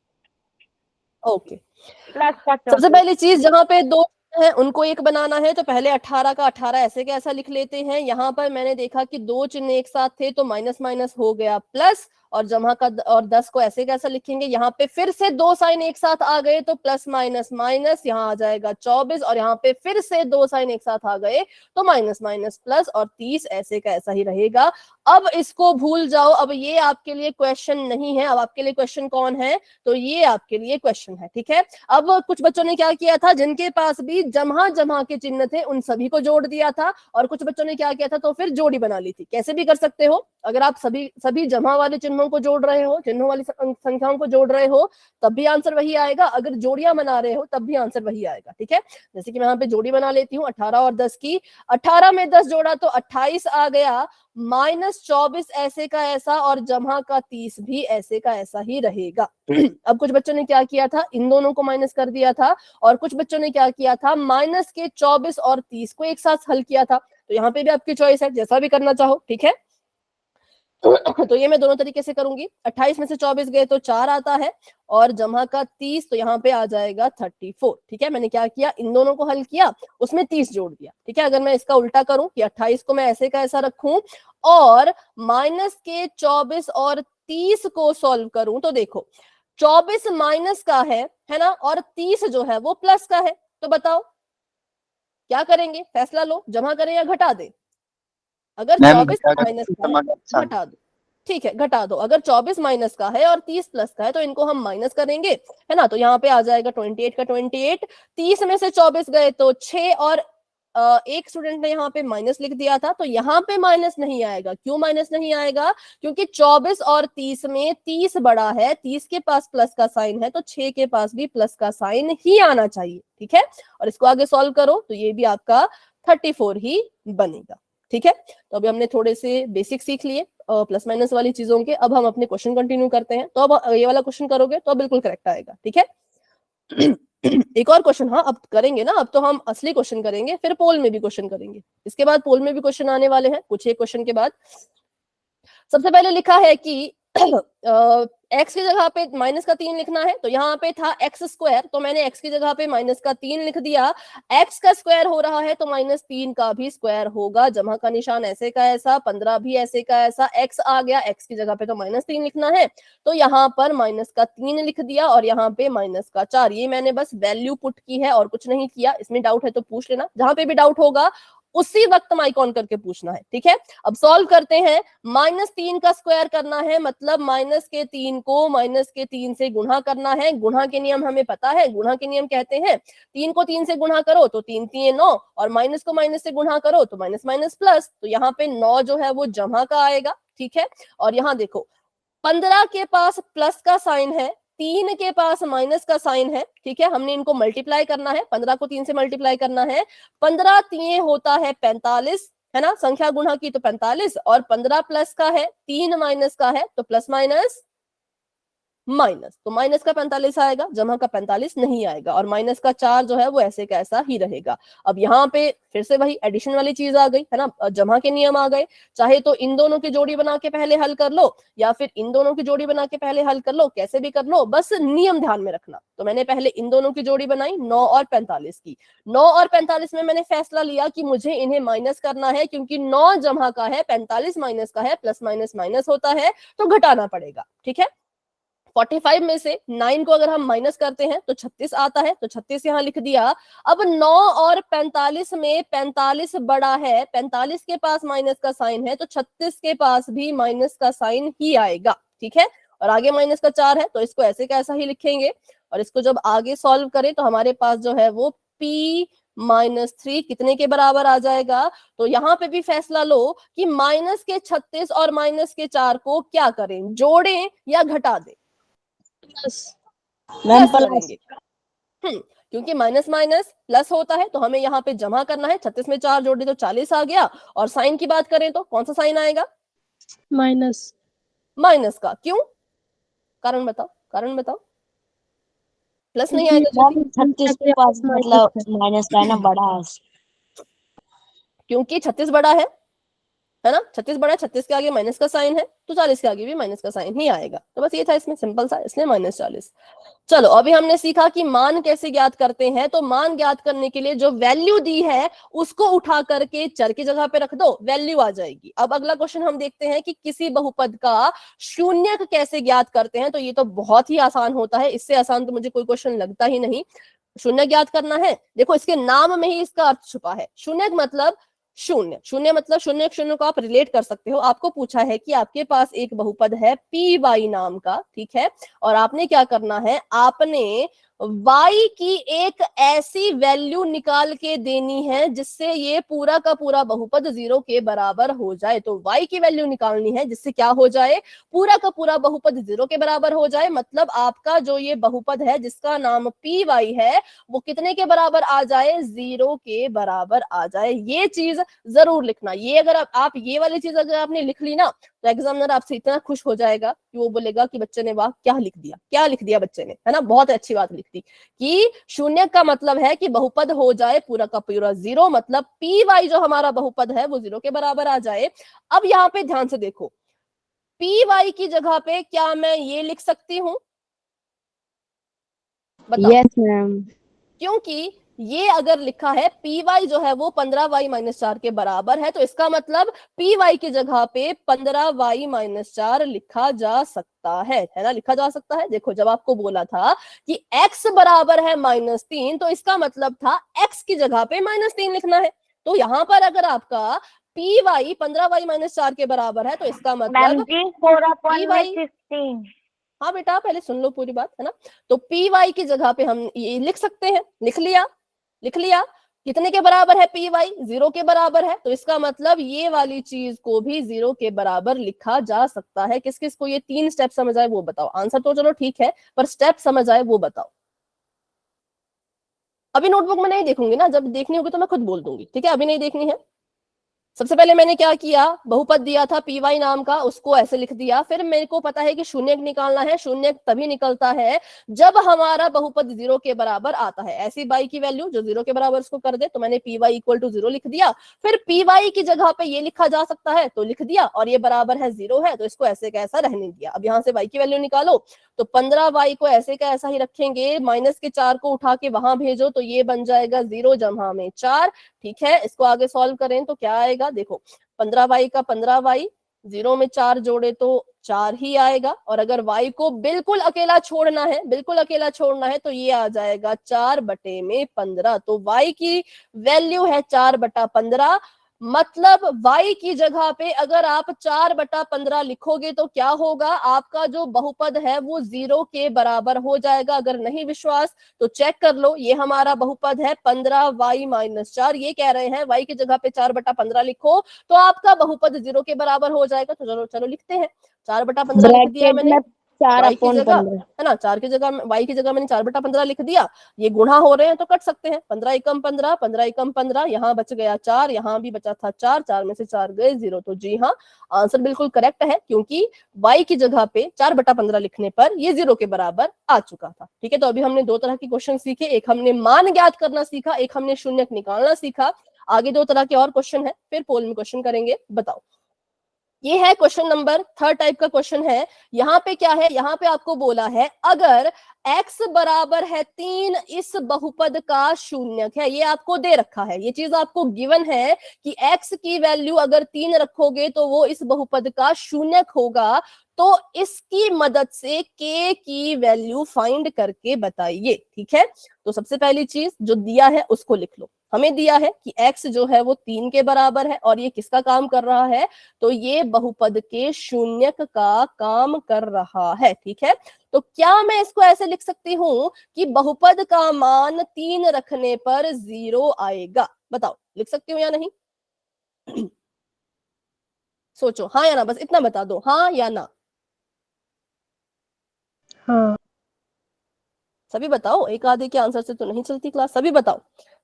ओके, प्लस का सबसे 34। पहली चीज, जहां पे दो है उनको एक बनाना है, तो पहले 18 का 18 ऐसे कैसा लिख लेते हैं। यहाँ पर मैंने देखा कि दो चिन्ह एक साथ थे तो माइनस माइनस हो गया प्लस, और जमा का और 10 को ऐसे कैसा लिखेंगे। यहाँ पे फिर से दो साइन एक साथ आ गए तो प्लस माइनस माइनस, यहाँ आ जाएगा 24, और यहाँ पे फिर से दो साइन एक साथ आ गए तो माइनस माइनस प्लस, और 30 ऐसे का ऐसा ही रहेगा। अब इसको भूल जाओ, अब ये आपके लिए क्वेश्चन नहीं है। अब आपके लिए क्वेश्चन कौन है? तो ये आपके लिए क्वेश्चन है, ठीक है। अब कुछ बच्चों ने क्या किया था, जिनके पास भी जमा जमा के चिन्ह थे उन सभी को जोड़ दिया था, और कुछ बच्चों ने क्या किया था, तो फिर जोड़ी बना ली थी। कैसे भी कर सकते हो, अगर आप सभी जमा वाले चिन्हों को जोड़ रहे हो, चिन्हों वाली संख्याओं को जोड़ रहे हो, तब भी आंसर वही आएगा। अगर जोड़ियां बना रहे हो तब भी आंसर वही आएगा, ठीक है। जैसे कि मैं यहाँ पे जोड़ी बना लेती हूँ 18 और 10 की। 18 में 10 जोड़ा तो 28 आ गया, माइनस 24 ऐसे का ऐसा, और जमा का 30 भी ऐसे का ऐसा ही रहेगा। अब कुछ बच्चों ने क्या किया था, इन दोनों को माइनस कर दिया था, और कुछ बच्चों ने क्या किया था, माइनस के 24 और 30 को एक साथ हल किया था। तो यहाँ पे भी आपकी चॉइस है, जैसा भी करना चाहो, ठीक है। तो ये मैं दोनों तरीके से करूंगी। 28 में से 24 गए तो 4 आता है, और जमा का 30 तो यहाँ पे आ जाएगा 34, ठीक है। मैंने क्या किया, इन दोनों को हल किया, उसमें 30 जोड़ दिया, ठीक है। अगर मैं इसका उल्टा करूं कि 28 को मैं ऐसे का ऐसा रखूं और माइनस के 24 और 30 को सॉल्व करूं, तो देखो 24 माइनस का है ना, और 30 जो है वो प्लस का है। तो बताओ क्या करेंगे, फैसला लो, जमा करें या घटा दें। अगर 24 माइनस का है घटा दो, ठीक है घटा दो। अगर 24 माइनस का है और 30 प्लस का है तो इनको हम माइनस करेंगे, है ना। तो यहाँ पे आ जाएगा 28 का 28, 30 में से 24 गए तो 6, और एक स्टूडेंट ने यहाँ पे माइनस लिख दिया था, तो यहाँ पे माइनस नहीं आएगा। क्यों माइनस नहीं आएगा? क्योंकि 24 और 30 में 30 बड़ा है, 30 के पास प्लस का साइन है, तो 6 के पास भी प्लस का साइन ही आना चाहिए, ठीक है। और इसको आगे सॉल्व करो तो ये भी आपका 34 ही बनेगा, ठीक है। तो अभी हमने थोड़े से बेसिक सीख लिए प्लस माइनस वाली चीजों के। अब हम अपने क्वेश्चन कंटिन्यू करते हैं। तो अब ये वाला क्वेश्चन करोगे तो बिल्कुल करेक्ट आएगा, ठीक है। एक और क्वेश्चन, हाँ अब करेंगे ना, अब तो हम असली क्वेश्चन करेंगे, फिर पोल में भी क्वेश्चन करेंगे। इसके बाद पोल में भी क्वेश्चन आने वाले हैं कुछ एक क्वेश्चन के बाद। सबसे पहले लिखा है कि एक्स की जगह पे माइनस का 3 लिखना है, तो यहाँ पे था एक्स स्क्वायर, तो मैंने एक्स की जगह पे माइनस का 3 लिख दिया। एक्स का स्क्वायर हो रहा है तो माइनस 3 का भी स्क्वायर होगा, जमा का निशान ऐसे का ऐसा, 15 भी ऐसे का ऐसा, एक्स आ गया, एक्स की जगह पे तो माइनस 3 लिखना है, तो यहाँ पर माइनस का 3 लिख दिया, और यहाँ पे माइनस का 4। ये मैंने बस वैल्यू पुट की है और कुछ नहीं किया। इसमें डाउट है तो पूछ लेना, जहां पे भी डाउट होगा उसी वक्त माइक ऑन करके पूछना है, ठीक है। अब सॉल्व करते हैं। माइनस 3 का स्क्वायर करना है, मतलब माइनस के 3 को माइनस के 3 से गुणा करना है। गुणा के नियम हमें पता है, गुणा के नियम कहते हैं 3 को 3 से गुणा करो तो 3 3 9, और माइनस को माइनस से गुणा करो तो माइनस माइनस प्लस, तो यहाँ पे 9 जो है वो जमा का आएगा, ठीक है। और यहाँ देखो 15 के पास प्लस का साइन है, 3 के पास माइनस का साइन है, ठीक है। हमने इनको मल्टीप्लाई करना है, 15 को 3 से मल्टीप्लाई करना है। 15 3 होता है 45, है ना, संख्या गुणा की तो 45, और 15 प्लस का है, 3 माइनस का है तो प्लस माइनस माइनस, तो माइनस का 45 आएगा, जमा का 45 नहीं आएगा, और माइनस का 4 जो है वो ऐसे का ऐसा ही रहेगा। अब यहाँ पे फिर से वही एडिशन वाली चीज आ गई है ना, जमा के नियम आ गए। चाहे तो इन दोनों की जोड़ी बना के पहले हल कर लो, या फिर इन दोनों की जोड़ी बना के पहले हल कर लो, कैसे भी कर लो, बस नियम ध्यान में रखना। तो मैंने पहले इन दोनों की जोड़ी बनाई 9 और 45 की। 9 और 45 में मैंने फैसला लिया कि मुझे इन्हें माइनस करना है, क्योंकि 9 जमा का है, 45 माइनस का है, प्लस माइनस माइनस होता है, तो घटाना पड़ेगा। ठीक है, 45 में से 9 को अगर हम माइनस करते हैं तो 36 आता है, तो 36 यहां लिख दिया। अब 9 और 45 में 45 बड़ा है, 45 के पास माइनस का साइन है, तो 36 के पास भी माइनस का साइन ही आएगा। ठीक है, और आगे माइनस का 4 है, तो इसको ऐसे का ऐसा ही लिखेंगे। और इसको जब आगे सॉल्व करें तो हमारे पास जो है वो p-3 कितने के बराबर आ जाएगा। तो यहाँ पे भी फैसला लो कि माइनस के 36 और माइनस के 4 को क्या करें, जोड़ें या घटा दें। प्लस करेंगे, क्योंकि माइनस माइनस प्लस होता है, तो हमें यहाँ पे जमा करना है। 36 में 4 जोड़े तो 40 आ गया। और साइन की बात करें तो कौन सा साइन आएगा, माइनस। माइनस का। क्यों, कारण बताओ, कारण बताओ। प्लस नहीं आएगा मैम 36 के पास मतलब माइनस का है ना, बड़ा है। क्योंकि 36 बड़ा है ना, 36 बड़ा है, 36 के आगे माइनस का साइन है, तो 40 के आगे भी माइनस का साइन ही आएगा। तो बस ये था इसमें, सिंपल सा, इसलिए -40। चलो अभी हमने सीखा कि मान कैसे ज्ञात करते हैं। तो मान ज्ञात करने के लिए जो वैल्यू दी है उसको उठा करके चर की जगह पे रख दो, वैल्यू आ जाएगी। अब अगला क्वेश्चन हम देखते हैं कि किसी बहुपद का शून्यक कैसे ज्ञात करते हैं। तो ये तो बहुत ही आसान होता है, इससे आसान तो मुझे कोई क्वेश्चन लगता ही नहीं। शून्य ज्ञात करना है, देखो इसके नाम में ही इसका अर्थ छुपा है। शून्यक मतलब शून्य, शून्य मतलब शून्य शून्य को आप रिलेट कर सकते हो। आपको पूछा है कि आपके पास एक बहुपद है पी वाई नाम का, ठीक है, और आपने क्या करना है, आपने y की एक ऐसी वैल्यू निकाल के देनी है जिससे ये पूरा का पूरा बहुपद 0 के बराबर हो जाए। तो y की वैल्यू निकालनी है जिससे क्या हो जाए, पूरा का पूरा बहुपद 0 के बराबर हो जाए। मतलब आपका जो ये बहुपद है जिसका नाम पी वाई है वो कितने के बराबर आ जाए, 0 के बराबर आ जाए। ये चीज जरूर लिखना। ये अगर आप ये वाली चीज अगर आपने लिख ली ना, तो एग्जामिनर आपसे इतना खुश हो जाएगा कि वो बोलेगा कि बच्चे ने वाह क्या लिख दिया, क्या लिख दिया बच्चे ने, है ना, बहुत अच्छी बात लिख दी। कि शून्य का मतलब है कि बहुपद हो जाए पूरा का पूरा 0, मतलब पी वाई जो हमारा बहुपद है वो 0 के बराबर आ जाए। अब यहाँ पे ध्यान से देखो, पी वाई की जगह पे क्या मैं ये लिख सकती हूँ, बताओ। Yes ma'am. क्योंकि ये अगर लिखा है पी वाई जो है वो 15y-4 के बराबर है, तो इसका मतलब पी वाई की जगह पे 15y-4 लिखा जा सकता है ना, लिखा जा सकता है। देखो जब आपको बोला था कि x बराबर है -3, तो इसका मतलब था x की जगह पे -3 लिखना है। तो यहाँ पर अगर आपका पी वाई 15y-4 के बराबर है, तो इसका मतलब पी वाई, 4/16। हाँ बेटा पहले सुन लो पूरी बात, है ना। तो पी वाई की जगह पे हम ये लिख सकते हैं, लिख लिया, लिख लिया। कितने के बराबर है पी वाई, 0 के बराबर है, तो इसका मतलब ये वाली चीज को भी 0 के बराबर लिखा जा सकता है। किस किस को ये 3 स्टेप समझ आए वो बताओ। आंसर तो चलो ठीक है, पर स्टेप समझ आए वो बताओ। अभी नोटबुक में नहीं देखूंगी ना, जब देखनी होगी तो मैं खुद बोल दूंगी, ठीक है, अभी नहीं देखनी है। सबसे पहले मैंने क्या किया, बहुपद दिया था पी वाई नाम का, उसको ऐसे लिख दिया। फिर मेरे को पता है कि शून्य निकालना है। शून्य तभी निकलता है जब हमारा बहुपद 0 के बराबर आता है। ऐसी बाई की वैल्यू जो 0 के बराबर उसको कर दे, तो मैंने पी वाई इक्वल टू 0 लिख दिया। फिर पी वाई की जगह पे ये लिखा जा सकता है तो लिख दिया, और ये बराबर है 0 है तो इसको ऐसे का ऐसा रहने दिया। अब यहाँ से वाई की वैल्यू निकालो, तो 15y को ऐसे का ऐसा ही रखेंगे, माइनस के 4 को उठा के वहां भेजो तो ये बन जाएगा 0 जमा में 4। ठीक है, इसको आगे सॉल्व करें तो क्या आएगा, देखो 15y का 15y, 0 में 4 जोड़े तो 4 ही आएगा। और अगर y को बिल्कुल अकेला छोड़ना है, बिल्कुल अकेला छोड़ना है, तो ये आ जाएगा 4/15। तो y की वैल्यू है 4/15। मतलब y की जगह पे अगर आप 4/15 लिखोगे तो क्या होगा, आपका जो बहुपद है वो 0 के बराबर हो जाएगा। अगर नहीं विश्वास तो चेक कर लो, ये हमारा बहुपद है 15y-4। ये कह रहे हैं y की जगह पे 4/15 लिखो तो आपका बहुपद 0 के बराबर हो जाएगा। तो चलो चलो लिखते हैं, 4/15 लिख दिया मैंने। 4 y की अपॉन जगह 15। है ना, 4 की जगह y की जगह मैंने 4/15 लिख दिया। ये गुणा हो रहे हैं तो कट सकते हैं, 15 एकम 15, 15 एकम 15, यहाँ बच गया 4, यहाँ भी बचा था 4, 4 में से 4 गए 0। तो जी हाँ, आंसर बिल्कुल करेक्ट है, क्योंकि y की जगह पे 4/15 लिखने पर ये 0 के बराबर आ चुका था। ठीक है, तो अभी हमने दो तरह के क्वेश्चन सीखे, एक हमने मान ज्ञात करना सीखा, एक हमने शून्यक निकालना सीखा। आगे दो तरह के और क्वेश्चन है, फिर पोल में क्वेश्चन करेंगे। बताओ, ये है क्वेश्चन नंबर 3 टाइप का क्वेश्चन है। यहाँ पे क्या है, यहाँ पे आपको बोला है अगर x बराबर है 3 इस बहुपद का शून्यक है। ये आपको दे रखा है, ये चीज आपको गिवन है कि x की वैल्यू अगर 3 रखोगे तो वो इस बहुपद का शून्यक होगा। तो इसकी मदद से k की वैल्यू फाइंड करके बताइए। ठीक है, तो सबसे पहली चीज जो दिया है उसको लिख लो। हमें दिया है कि x जो है वो 3 के बराबर है, और ये किसका काम कर रहा है, तो ये बहुपद के शून्यक का काम कर रहा है। ठीक है, तो क्या मैं इसको ऐसे लिख सकती हूं कि बहुपद का मान 3 रखने पर 0 आएगा? बताओ, लिख सकती हूँ या नहीं? सोचो, हाँ या ना, बस इतना बता दो, हाँ या ना। हाँ। सभी बताओ, एक आधे के आंसर से तो नहीं चलती क्लास, सभी बताओ।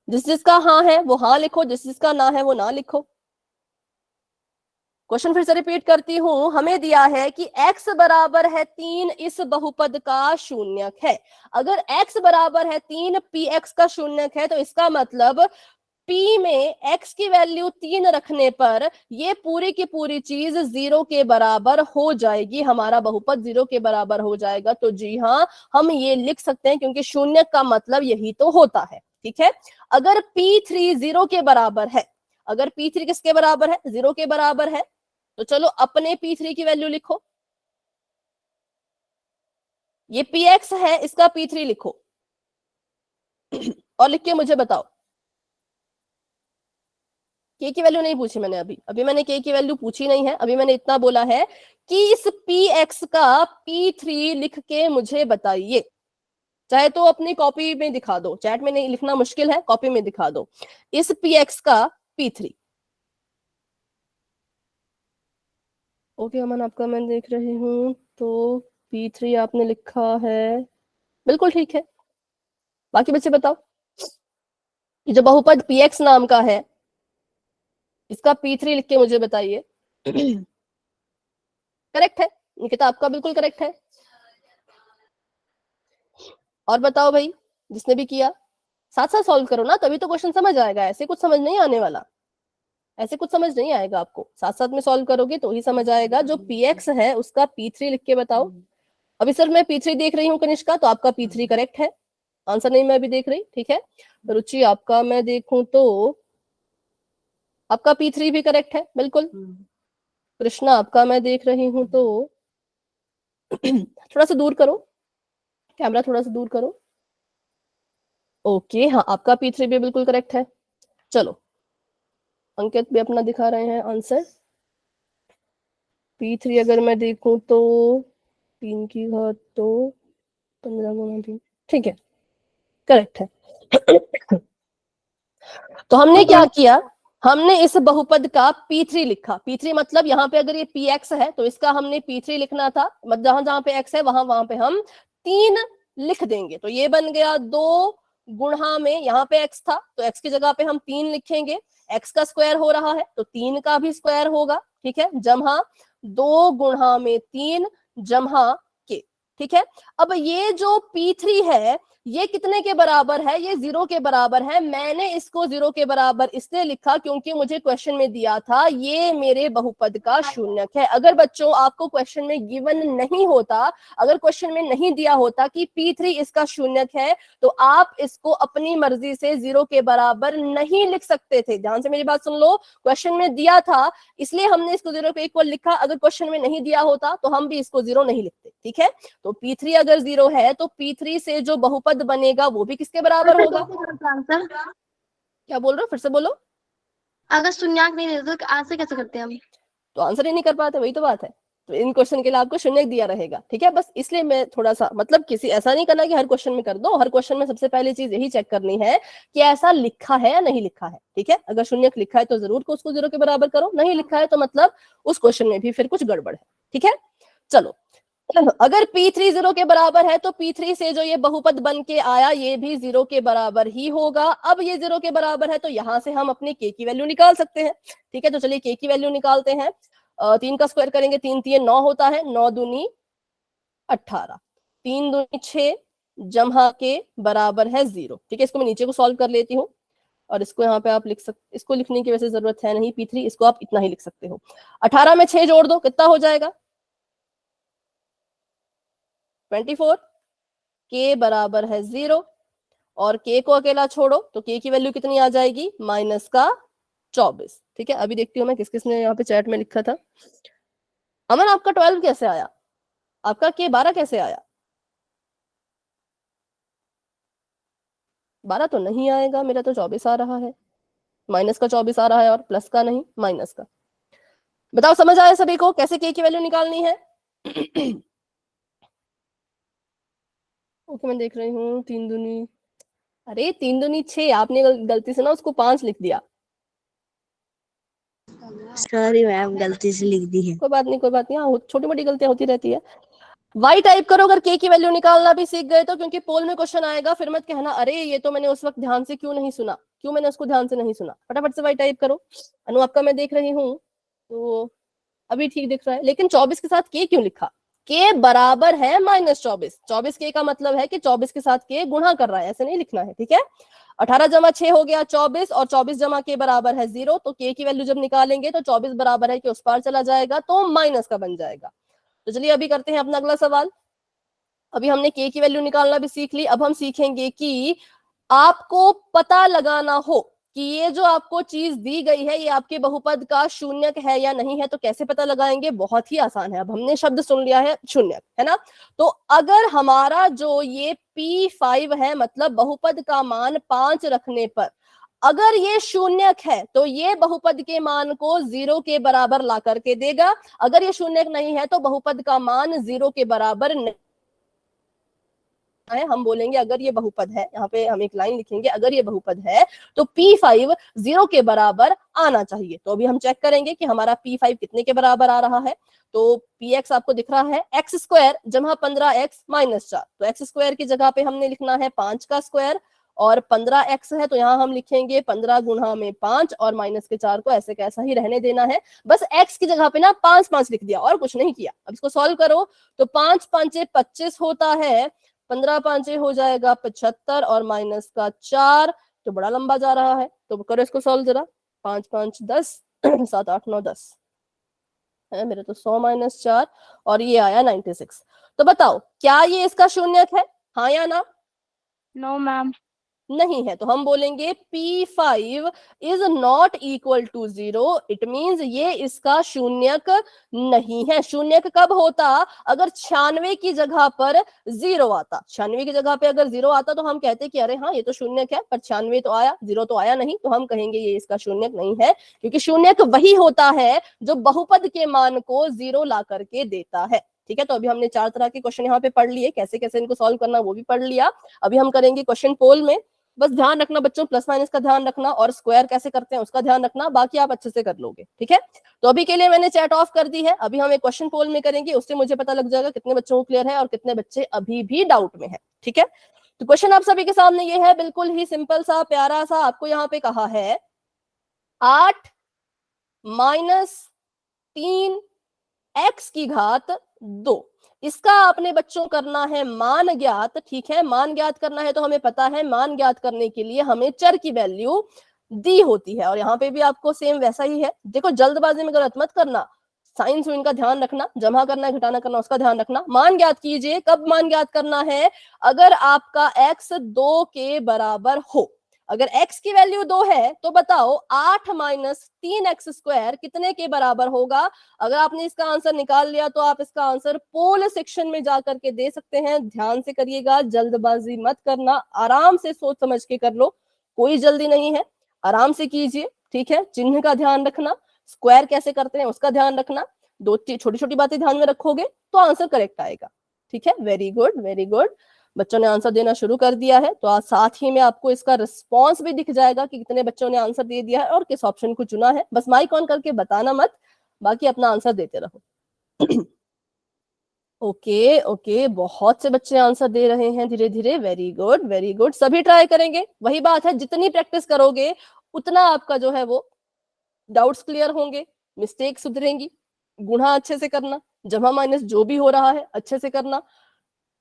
जिस जिसका हाँ है वो हाँ लिखो, जिस जिसका ना है वो ना लिखो। क्वेश्चन फिर से रिपीट करती हूं, हमें दिया है कि x बराबर है 3 इस बहुपद का शून्यक है। अगर x बराबर है 3 px का शून्यक है, तो इसका मतलब p में x की वैल्यू 3 रखने पर ये पूरी की पूरी चीज 0 के बराबर हो जाएगी, हमारा बहुपद 0 के बराबर हो जाएगा। तो जी हाँ, हम ये लिख सकते हैं, क्योंकि शून्यक का मतलब यही तो होता है। ठीक है, अगर p3 0 के बराबर है, अगर p3 किसके बराबर है, 0 के बराबर है, तो चलो अपने p3 की वैल्यू लिखो। ये px है, इसका p3 लिखो और लिख के मुझे बताओ। k की वैल्यू नहीं पूछी मैंने, अभी मैंने k की वैल्यू पूछी नहीं है। अभी मैंने इतना बोला है कि इस px का p3 लिख के मुझे बताइए। चाहे तो अपनी कॉपी में दिखा दो, चैट में नहीं लिखना मुश्किल है, कॉपी में दिखा दो इस px का p3। ओके अमन, आपका मैं देख रही हूँ, तो p3 आपने लिखा है, बिल्कुल ठीक है। बाकी बच्चे बताओ, ये जो बहुपद px नाम का है, इसका p3 लिख के मुझे बताइए। करेक्ट है निकिता, आपका बिल्कुल करेक्ट है। और बताओ भाई, जिसने भी किया, साथ साथ सॉल्व करो ना, तभी तो क्वेश्चन समझ आएगा। ऐसे कुछ समझ नहीं आने वाला, ऐसे कुछ समझ नहीं आएगा आपको, साथ साथ में सॉल्व करोगे तो ही समझ आएगा। जो px है उसका p3 लिख के बताओ। अभी सिर्फ मैं p3 देख रही हूँ कनिष्का, तो आपका p3 करेक्ट है, आंसर नहीं मैं अभी देख रही। ठीक है, रुचि आपका मैं देखूं तो आपका p3 भी करेक्ट है, बिल्कुल। कृष्णा आपका मैं देख रही हूं तो थोड़ा सा दूर करो कैमरा, थोड़ा सा दूर करो। ओके, हाँ आपका p3 भी बिल्कुल करेक्ट है। चलो, अंकित भी अपना दिखा रहे हैं आंसर। p3 अगर मैं देखूं तो 3 की घात तो 15 गुना 3, ठीक है, करेक्ट है। तो हमने क्या किया, हमने इस बहुपद का p3 लिखा। p3 मतलब यहाँ पे अगर ये px है तो इसका हमने p3 लिखना था, मतलब जहां जहां पे x है वहां पे हम 3 लिख देंगे। तो ये बन गया 2 गुणा में, यहाँ पे x था तो x की जगह पे हम 3 लिखेंगे। x का स्क्वायर हो रहा है तो 3 का भी स्क्वायर होगा। ठीक है, जमा 2 गुणा में 3 जमा के। ठीक है, अब ये जो p3 है ये कितने के बराबर है, ये 0 के बराबर है। मैंने इसको 0 के बराबर इसलिए लिखा क्योंकि मुझे क्वेश्चन में दिया था ये मेरे बहुपद का शून्यक है। अगर बच्चों आपको क्वेश्चन में गिवन नहीं होता, अगर क्वेश्चन में नहीं दिया होता कि p3 इसका शून्यक है, तो आप इसको अपनी मर्जी से 0 के बराबर नहीं लिख सकते थे। ध्यान से मेरी बात सुन लो, क्वेश्चन में दिया था इसलिए हमने इसको 0 के इक्वल लिखा। अगर क्वेश्चन में नहीं दिया होता तो हम भी इसको 0 नहीं लिखते। ठीक है, तो p3 अगर 0 है तो p3 से जो बहुपद बनेगा वो भी किसके बराबर होगा? आंसर क्या बोल रहे हो, फिर से बोलो। अगर शून्यक नहीं देते तो आंसर कैसे करते हैं हम? तो आंसर ही नहीं कर पाते, वही तो बात है। तो इन क्वेश्चन के लिए आपको शून्यक दिया रहेगा। ठीक है, बस इसलिए मैं थोड़ा सा, मतलब किसी ऐसा नहीं करना कि हर क्वेश्चन में कर दो। हर क्वेश्चन में सबसे पहली चीज यही चेक करनी है कि ऐसा लिखा है या नहीं लिखा है। ठीक है, अगर शून्यक लिखा है तो जरूर को उसको 0 के बराबर करो, नहीं लिखा है तो मतलब उस क्वेश्चन में भी फिर कुछ गड़बड़ है। ठीक है, चलो अगर P3 0 के बराबर है तो P3 से जो ये बहुपद बन के आया ये भी 0 के बराबर ही होगा। अब ये 0 के बराबर है तो यहां से हम अपने k की वैल्यू निकाल सकते हैं। ठीक है, तो चलिए k की वैल्यू निकालते हैं। 3 का स्क्वायर करेंगे, 3 3 9 होता है, 9 दूनी 18, 3 दूनी 6 जमा के बराबर है 0। ठीक है, इसको मैं नीचे को सॉल्व कर लेती हूँ और इसको यहाँ पे आप लिख सकते, इसको लिखने की वैसे जरूरत है नहीं P3, इसको आप इतना ही लिख सकते हो। 18 में 6 जोड़ दो, कितना हो जाएगा 24। k बराबर है 0 और k को अकेला छोड़ो तो k की वैल्यू कितनी आ जाएगी -24। ठीक है, अभी देखती हूँ मैं किस किसने यहाँ पे चैट में लिखा था। अमन आपका 12 कैसे आया, आपका k 12 कैसे आया? 12 तो नहीं आएगा, मेरा तो 24 आ रहा है, माइनस का 24 आ रहा है और प्लस का नहीं, माइनस का। बताओ समझ आया सभी को कैसे k की वैल्यू निकालनी है? ओके, मैं देख रही हूँ 3 दूनी, अरे 3 दूनी 6, आपने गलती से ना उसको 5 लिख दिया। सॉरी मैम, गलती से लिख दी है। कोई बात नहीं, कोई बात नहीं, हाँ छोटी मोटी गलतियां होती रहती है। वाई टाइप करो अगर k की वैल्यू निकालना भी सीख गए तो, क्योंकि पोल में क्वेश्चन आएगा, फिर मत कहना अरे ये तो मैंने उस वक्त ध्यान से क्यों नहीं सुना, क्यों मैंने उसको ध्यान से नहीं सुना। फटाफट से वाई टाइप करो। अनु आपका मैं देख रही हूँ तो अभी ठीक दिख रहा है, लेकिन 24 के साथ k क्यों लिखा? k बराबर है -24, 24 k का मतलब है कि 24 के साथ k गुणा कर रहा है, ऐसे नहीं लिखना है। ठीक है, 18 जमा 6 हो गया 24 और 24 जमा k बराबर है 0, तो k की वैल्यू जब निकालेंगे तो 24 बराबर है कि उस पार चला जाएगा तो माइनस का बन जाएगा। तो चलिए अभी करते हैं अपना अगला सवाल। अभी हमने k की वैल्यू निकालना भी सीख ली, अब हम सीखेंगे कि आपको पता लगाना हो कि ये जो आपको चीज दी गई है ये आपके बहुपद का शून्यक है या नहीं है, तो कैसे पता लगाएंगे? बहुत ही आसान है। अब हमने शब्द सुन लिया है शून्यक, है ना, तो अगर हमारा जो ये P5 है, मतलब बहुपद का मान 5 रखने पर अगर ये शून्यक है तो ये बहुपद के मान को 0 के बराबर ला करके देगा। अगर ये शून्यक नहीं है तो बहुपद का मान 0 के बराबर नहीं है। हम बोलेंगे अगर ये बहुपद है, यहाँ पे हम एक लाइन लिखेंगे, अगर ये बहुपद है तो P5 0 के बराबर आना चाहिए। तो अभी हम चेक करेंगे कि हमारा P5 कितने के बराबर आ रहा है। तो Px आपको दिख रहा है x स्क्वायर जमा 15x माइनस 4, तो x स्क्वायर की जगह पे हमने लिखना है 5 का स्क्वायर और 15x है तो यहाँ हम लिखेंगे 15 गुणा में 5 और माइनस के 4 को ऐसे कैसा ही रहने देना है। बस x की जगह पे ना 5 5 लिख दिया और कुछ नहीं किया। अब इसको सॉल्व करो तो 5 5 25 होता है, 15 5 हो जाएगा 75 और माइनस का 4 तो बड़ा लंबा जा रहा है। तो करो इसको सॉल्व जरा, 5 5 10 7 8 9 10 है मेरे, तो 100 माइनस 4 और ये आया 96। तो बताओ क्या ये इसका शून्यक है, हाँ या ना? No ma'am. नहीं है, तो हम बोलेंगे P5 is not equal to 0, it means ये इसका शून्यक नहीं है। शून्यक कब होता? अगर 96 की जगह पर 0 आता, 96 की जगह पे अगर 0 आता तो हम कहते कि अरे हाँ ये तो शून्यक है, पर 96 तो आया, 0 तो आया नहीं, तो हम कहेंगे ये इसका शून्यक नहीं है, क्योंकि शून्यक वही होता है जो बहुपद के मान को 0 ला करके देता है। ठीक है, तो अभी हमने 4 तरह के क्वेश्चन यहाँ पे पढ़ लिए, कैसे कैसे इनको सॉल्व करना वो भी पढ़ लिया। अभी हम करेंगे क्वेश्चन पोल में। बस ध्यान रखना बच्चों, प्लस माइनस का ध्यान रखना और स्क्वायर कैसे करते हैं उसका ध्यान रखना, बाकी आप अच्छे से कर लोगे। ठीक है, तो अभी के लिए मैंने चैट ऑफ कर दी है। अभी हम एक क्वेश्चन पोल में करेंगे, उससे मुझे पता लग जाएगा कितने बच्चों को क्लियर है और कितने बच्चे अभी भी डाउट में है। ठीक है, तो क्वेश्चन आप सभी के सामने ये है, बिल्कुल ही सिंपल सा प्यारा सा। आपको यहाँ पे कहा है 8 माइनस 3 x की घात 2, इसका आपने बच्चों करना है मान ज्ञात। ठीक है, मान ज्ञात करना है तो हमें पता है मान ज्ञात करने के लिए हमें चर की वैल्यू दी होती है, और यहाँ पे भी आपको सेम वैसा ही है। देखो जल्दबाजी में गलत मत करना, साइन सुइन का ध्यान रखना, जमा करना है घटाना करना उसका ध्यान रखना। मान ज्ञात कीजिए, कब मान ज्ञात करना है? अगर आपका x 2 के बराबर हो। अगर x की वैल्यू 2 है तो बताओ 8 माइनस 3x स्क्वायर कितने के बराबर होगा? अगर आपने इसका आंसर निकाल लिया तो आप इसका आंसर पोल सेक्शन में जाकर के दे सकते हैं। ध्यान से करिएगा, जल्दबाजी मत करना, आराम से सोच समझ के कर लो, कोई जल्दी नहीं है, आराम से कीजिए। ठीक है, चिन्ह का ध्यान रखना, स्क्वायर कैसे करते हैं उसका ध्यान रखना, दो छोटी छोटी बातें ध्यान में रखोगे तो आंसर करेक्ट आएगा। ठीक है, वेरी गुड वेरी गुड, बच्चों ने आंसर देना शुरू कर दिया है। तो आज साथ ही में आपको इसका रिस्पॉन्स भी दिख जाएगा कि कितने बच्चों ने आंसर दे दिया है और किस ऑप्शन को चुना है। बस माइक ऑन करके बताना मत, बाकी अपना आंसर देते रहो। ओके ओके, बहुत से बच्चे आंसर दे रहे हैं धीरे धीरे। वेरी गुड वेरी गुड, सभी ट्राई करेंगे। वही बात है, जितनी प्रैक्टिस करोगे उतना आपका जो है वो डाउट्स क्लियर होंगे, मिस्टेक सुधरेंगी। गुणा अच्छे से करना, जमा माइनस जो भी हो रहा है अच्छे से करना,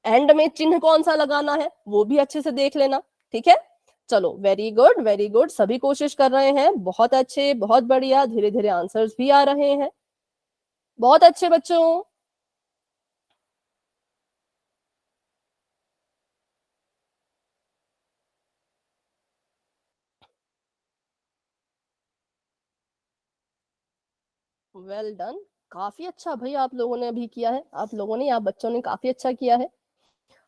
एंड में चिन्ह कौन सा लगाना है वो भी अच्छे से देख लेना। ठीक है, चलो वेरी गुड वेरी गुड, सभी कोशिश कर रहे हैं, बहुत अच्छे बहुत बढ़िया, धीरे धीरे आंसर्स भी आ रहे हैं, बहुत अच्छे बच्चों। वेल डन, काफी अच्छा भाई आप लोगों ने अभी किया है, आप लोगों ने, आप बच्चों ने काफी अच्छा किया है।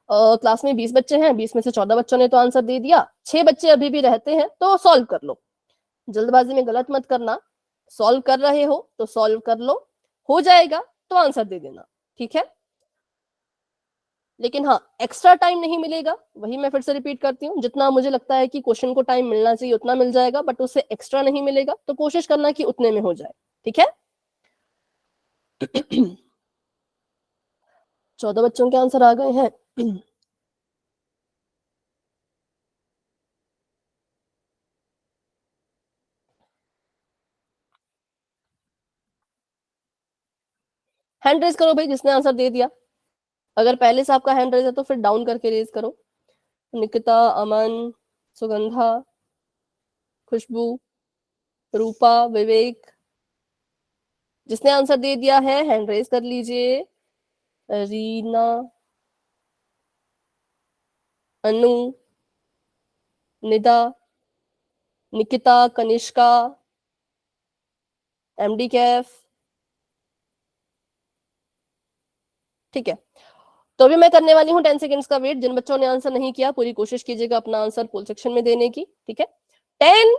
क्लास में 20 बच्चे हैं, 20 में से 14 बच्चों ने तो आंसर दे दिया, 6 बच्चे अभी भी रहते हैं, तो सॉल्व कर लो। जल्दबाजी में गलत मत करना, सॉल्व कर रहे हो तो सॉल्व कर लो, हो जाएगा तो आंसर दे देना। ठीक है, लेकिन हाँ एक्स्ट्रा टाइम नहीं मिलेगा, वही मैं फिर से रिपीट करती हूँ, जितना मुझे लगता है कि क्वेश्चन को टाइम मिलना चाहिए उतना मिल जाएगा, बट उससे एक्स्ट्रा नहीं मिलेगा, तो कोशिश करना कि उतने में हो जाए। ठीक है 14 बच्चों के आंसर आ गए हैं। हैंड रेज करो भाई जिसने आंसर दे दिया, अगर पहले से आपका हैंड रेज है तो फिर डाउन करके रेज करो। निकिता, अमन, सुगंधा, खुशबू, रूपा, विवेक, जिसने आंसर दे दिया है हैंड रेज कर लीजिए। रीना, अनु, निदा, निकिता, कनिष्का, एमडी कैफ। ठीक है, तो अभी मैं करने वाली हूँ 10 सेकेंड्स का वेट। जिन बच्चों ने आंसर नहीं किया पूरी कोशिश कीजिएगा अपना आंसर पोल सेक्शन में देने की। ठीक है, 10,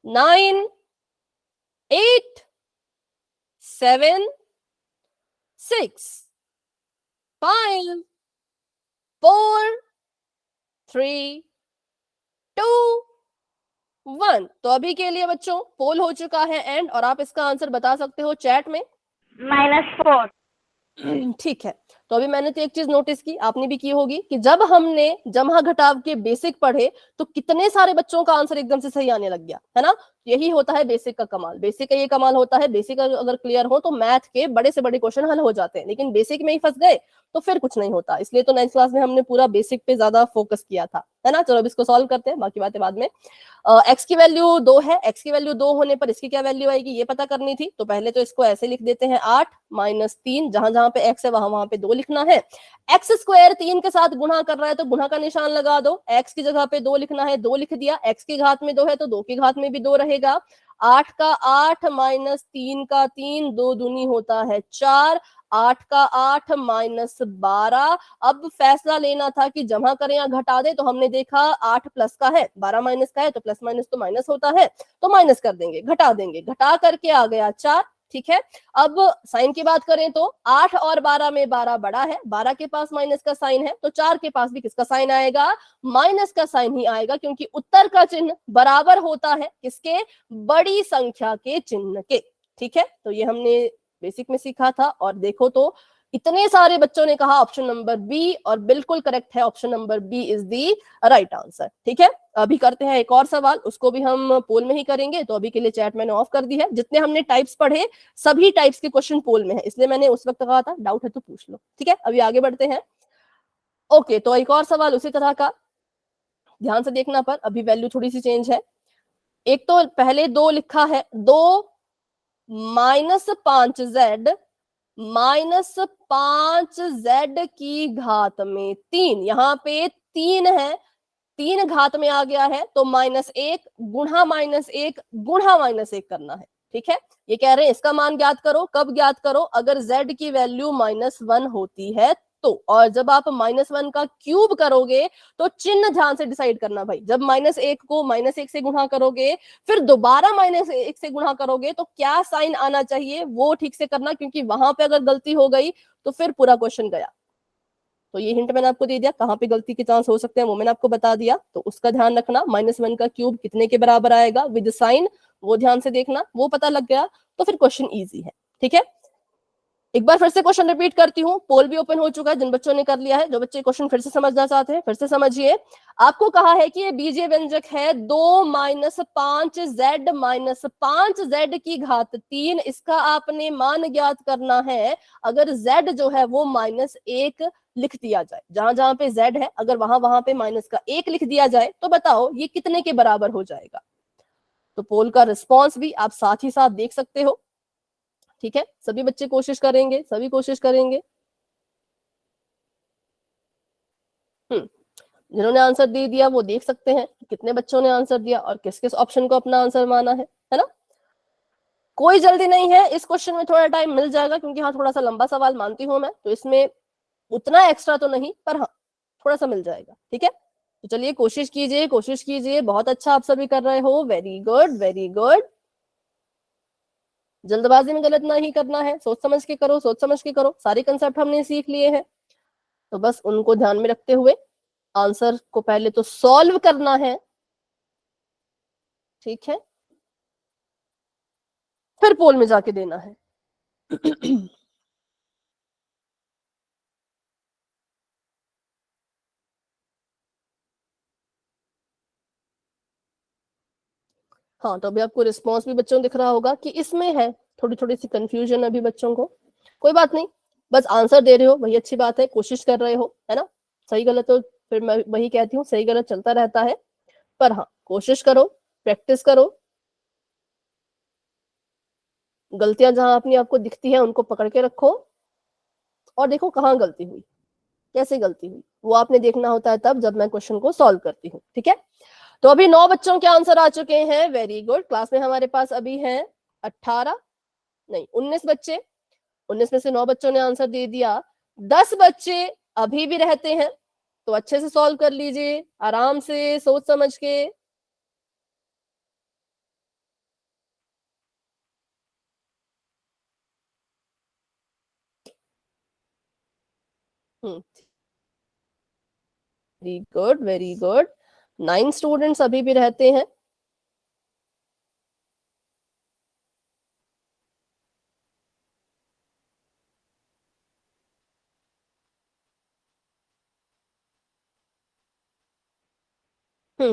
9, 8, 7, 6, 5, 4, 3, 2, 1। तो अभी के लिए बच्चों पोल हो चुका है एंड, और आप इसका आंसर बता सकते हो चैट में। -4। ठीक है, तो अभी मैंने तो एक चीज नोटिस की, आपने भी की होगी, कि जब हमने जमा घटाव के बेसिक पढ़े तो कितने सारे बच्चों का आंसर एकदम से सही आने लग गया, है ना। यही होता है बेसिक का कमाल, बेसिक का ये कमाल होता है, बेसिक अगर क्लियर हो तो मैथ के बड़े से बड़े क्वेश्चन हल हो जाते हैं, लेकिन बेसिक में ही फंस गए तो फिर कुछ नहीं होता। इसलिए तो 9th क्लास में हमने पूरा बेसिक पे ज्यादा फोकस किया था, है ना। चलो अब इसको सॉल्व करते हैं, बाकी बातें बाद में। एक्स की वैल्यू 2 है, एक्स की वैल्यू 2 होने पर इसकी क्या वैल्यू आएगी ये पता करनी थी, तो पहले तो इसको ऐसे लिख देते हैं 8 - 3, जहां जहां पे एक्स है वहां वहां पे 2 लिखना है। एक्स स्क्वायर 3 के साथ गुणा कर रहा है तो गुणा का निशान लगा दो, एक्स की जगह पे 2 लिखना है, 2 लिख दिया, एक्स की घात में 2 है तो 2 की घात में भी 2 रहेगा। 8 का 8 - 3 का 3, 2 दूनी होता है 4, 8 का 8 - 12। अब फैसला लेना था कि जमा करें या घटा दें, तो हमने देखा 8 प्लस का है, 12 माइनस का है, तो प्लस माइनस तो माइनस होता है, तो माइनस कर देंगे, घटा देंगे, घटा करके आ गया 4। ठीक है, अब साइन की बात करें तो 8 और 12 में 12 बड़ा है, 12 के पास माइनस का साइन है, तो 4 के पास भी किसका साइन आएगा, माइनस का साइन ही आएगा, क्योंकि उत्तर का चिन्ह बराबर होता है किसके, बड़ी संख्या के चिन्ह के। ठीक है, तो ये हमने बेसिक में सीखा था, और देखो तो इतने सारे बच्चों ने कहा ऑप्शन नंबर बी, और बिल्कुल करेक्ट है, option number B is the right answer. ठीक है, अभी करते हैं एक और सवाल, उसको भी हम पोल में ही करेंगे, तो अभी के लिए चैट मैंने ऑफ कर दी है। जितने हमने टाइप्स पढ़े सभी टाइप्स के क्वेश्चन पोल में है, इसलिए मैंने उस वक्त कहा था डाउट है तो पूछ लो। ठीक है, अभी आगे बढ़ते हैं। ओके, तो एक और सवाल उसी तरह का, ध्यान से देखना, पर अभी वैल्यू थोड़ी सी चेंज है। एक तो पहले 2 लिखा है, 2 -5z -5z की घात में 3, यहाँ पे 3 है, 3 घात में आ गया है, तो -1 गुणा -1 गुणा -1 करना है। ठीक है, ये कह रहे हैं इसका मान ज्ञात करो, कब ज्ञात करो, अगर z की वैल्यू -1 होती है तो, और जब आप -1 का क्यूब करोगे तो चिन्ह ध्यान से डिसाइड करना भाई, जब -1 को -1 से गुणा करोगे फिर दोबारा -1 से गुणा करोगे तो क्या साइन आना चाहिए वो ठीक से करना, क्योंकि वहां पे अगर गलती हो गई तो फिर पूरा क्वेश्चन गया। तो ये हिंट मैंने आपको दे दिया, कहाँ पे गलती के चांस हो सकते हैं वो मैंने आपको बता दिया, तो उसका ध्यान रखना। -1 का क्यूब कितने के बराबर आएगा विद साइन, वो ध्यान से देखना, वो पता लग गया तो फिर क्वेश्चन इजी है। ठीक है, एक बार फिर से क्वेश्चन रिपीट करती हूँ, पोल भी ओपन हो चुका है, जिन बच्चों ने कर लिया है, जो बच्चे क्वेश्चन फिर से समझना चाहते हैं फिर से समझिए। आपको कहा है कि ये बीजीय व्यंजक है 2 - 5z - 5z की घात 3, इसका आपने मान ज्ञात करना है। अगर z जो है वो -1 लिख दिया जाए, जहां जहां पे z है अगर वहां वहां पे -1 लिख दिया जाए तो बताओ ये कितने के बराबर हो जाएगा। तो पोल का रिस्पॉन्स भी आप साथ ही साथ देख सकते हो। ठीक है, सभी बच्चे कोशिश करेंगे, सभी कोशिश करेंगे। जिन्होंने आंसर दे दिया वो देख सकते हैं कितने बच्चों ने आंसर दिया और किस किस ऑप्शन को अपना आंसर माना है ना। कोई जल्दी नहीं है, इस क्वेश्चन में थोड़ा टाइम मिल जाएगा क्योंकि हाँ थोड़ा सा लंबा सवाल मानती हूँ मैं, तो इसमें उतना एक्स्ट्रा तो नहीं पर हाँ थोड़ा सा मिल जाएगा। ठीक है, तो चलिए कोशिश कीजिए, कोशिश कीजिए। बहुत अच्छा आप सभी कर रहे हो, वेरी गुड वेरी गुड। जल्दबाजी में गलत नहीं करना है, सोच समझ के करो, सोच समझ के करो। सारे कंसेप्ट हमने सीख लिए हैं, तो बस उनको ध्यान में रखते हुए आंसर को पहले तो सॉल्व करना है। ठीक है, फिर पोल में जाके देना है। हाँ, तो अभी आपको रिस्पॉन्स भी बच्चों दिख रहा होगा कि इसमें है थोड़ी थोड़ी सी कंफ्यूजन अभी बच्चों को। कोई बात नहीं, बस आंसर दे रहे हो वही अच्छी बात है, कोशिश कर रहे हो, है ना। सही गलत तो फिर मैं वही कहती हूँ, सही गलत चलता रहता है, पर हाँ कोशिश करो, प्रैक्टिस करो। गलतियां जहां अपनी आपको दिखती है उनको पकड़ के रखो और देखो कहाँ गलती हुई, कैसे गलती हुई, वो आपने देखना होता है तब जब मैं क्वेश्चन को सॉल्व करती हूँ। ठीक है, तो अभी 9 बच्चों के आंसर आ चुके हैं, वेरी गुड। क्लास में हमारे पास अभी हैं 18 नहीं 19 बच्चे। 19 में से 9 बच्चों ने आंसर दे दिया, 10 बच्चे अभी भी रहते हैं, तो अच्छे से सॉल्व कर लीजिए, आराम से सोच समझ के। Very good very good. 9 students अभी भी रहते हैं।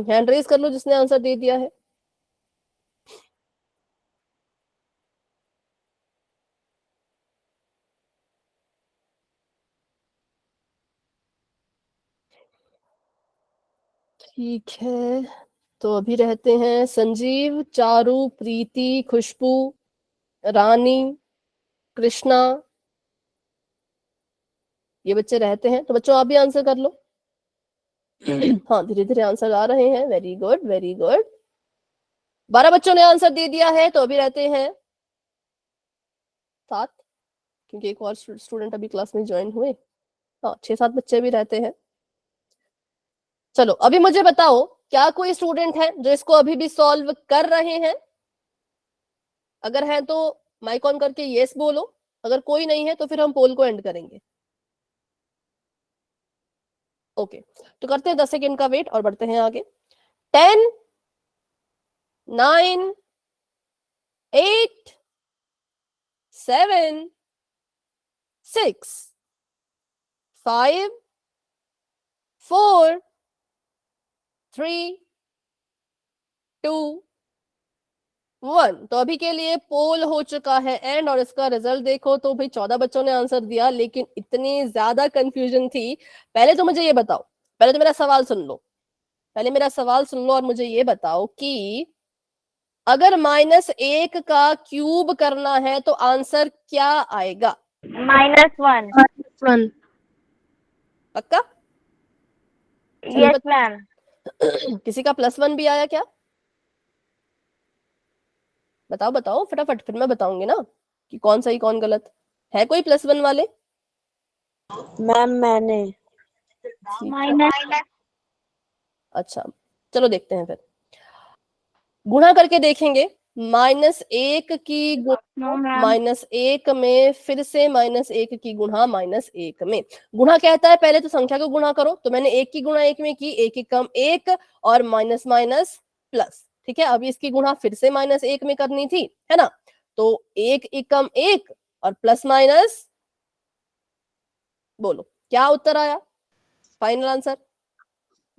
हैंड रेज कर लो जिसने आंसर दे दिया है। ठीक है, तो अभी रहते हैं संजीव, चारू, प्रीति, खुशबू, रानी, कृष्णा, ये बच्चे रहते हैं। तो बच्चों आप भी आंसर कर लो। हाँ धीरे धीरे आंसर आ रहे हैं, वेरी गुड वेरी गुड। 12 बच्चों ने आंसर दे दिया है, तो अभी रहते हैं 7, क्योंकि एक और स्टूडेंट अभी क्लास में ज्वाइन हुए। हाँ 6-7 बच्चे भी रहते हैं। चलो अभी मुझे बताओ, क्या कोई स्टूडेंट है जो इसको अभी भी सॉल्व कर रहे हैं? अगर है तो माइक ऑन करके यस बोलो, अगर कोई नहीं है तो फिर हम पोल को एंड करेंगे। ओके, तो करते हैं 10 सेकेंड का वेट और बढ़ते हैं आगे। 10 9 8 7 6 5 4 3 2 1। तो अभी के लिए पोल हो चुका है एंड, और इसका रिजल्ट देखो तो भाई 14 बच्चों ने आंसर दिया, लेकिन इतनी ज्यादा कंफ्यूजन थी। पहले तो मुझे ये बताओ, पहले तो मेरा सवाल सुन लो, पहले मेरा सवाल सुन लो और मुझे ये बताओ कि अगर -1 का क्यूब करना है तो आंसर क्या आएगा? -1। +1 पक्का? Yes ma'am. किसी का +1 भी आया क्या? बताओ बताओ फटाफट, फिर मैं बताऊंगी ना कि कौन सही कौन गलत है। कोई +1 वाले? मैम मैंने अच्छा चलो देखते हैं, फिर गुणा करके देखेंगे। -1 की नो मैम। -1 में फिर से -1 की गुणा -1 में। गुणा कहता है पहले तो संख्या को गुणा करो, तो मैंने 1 की गुणा 1 में की, 1 एकम 1 और माइनस माइनस प्लस। ठीक है, अभी इसकी गुणा फिर से -1 में करनी थी, है ना। तो 1 एकम 1 और प्लस माइनस बोलो क्या उत्तर आया, फाइनल आंसर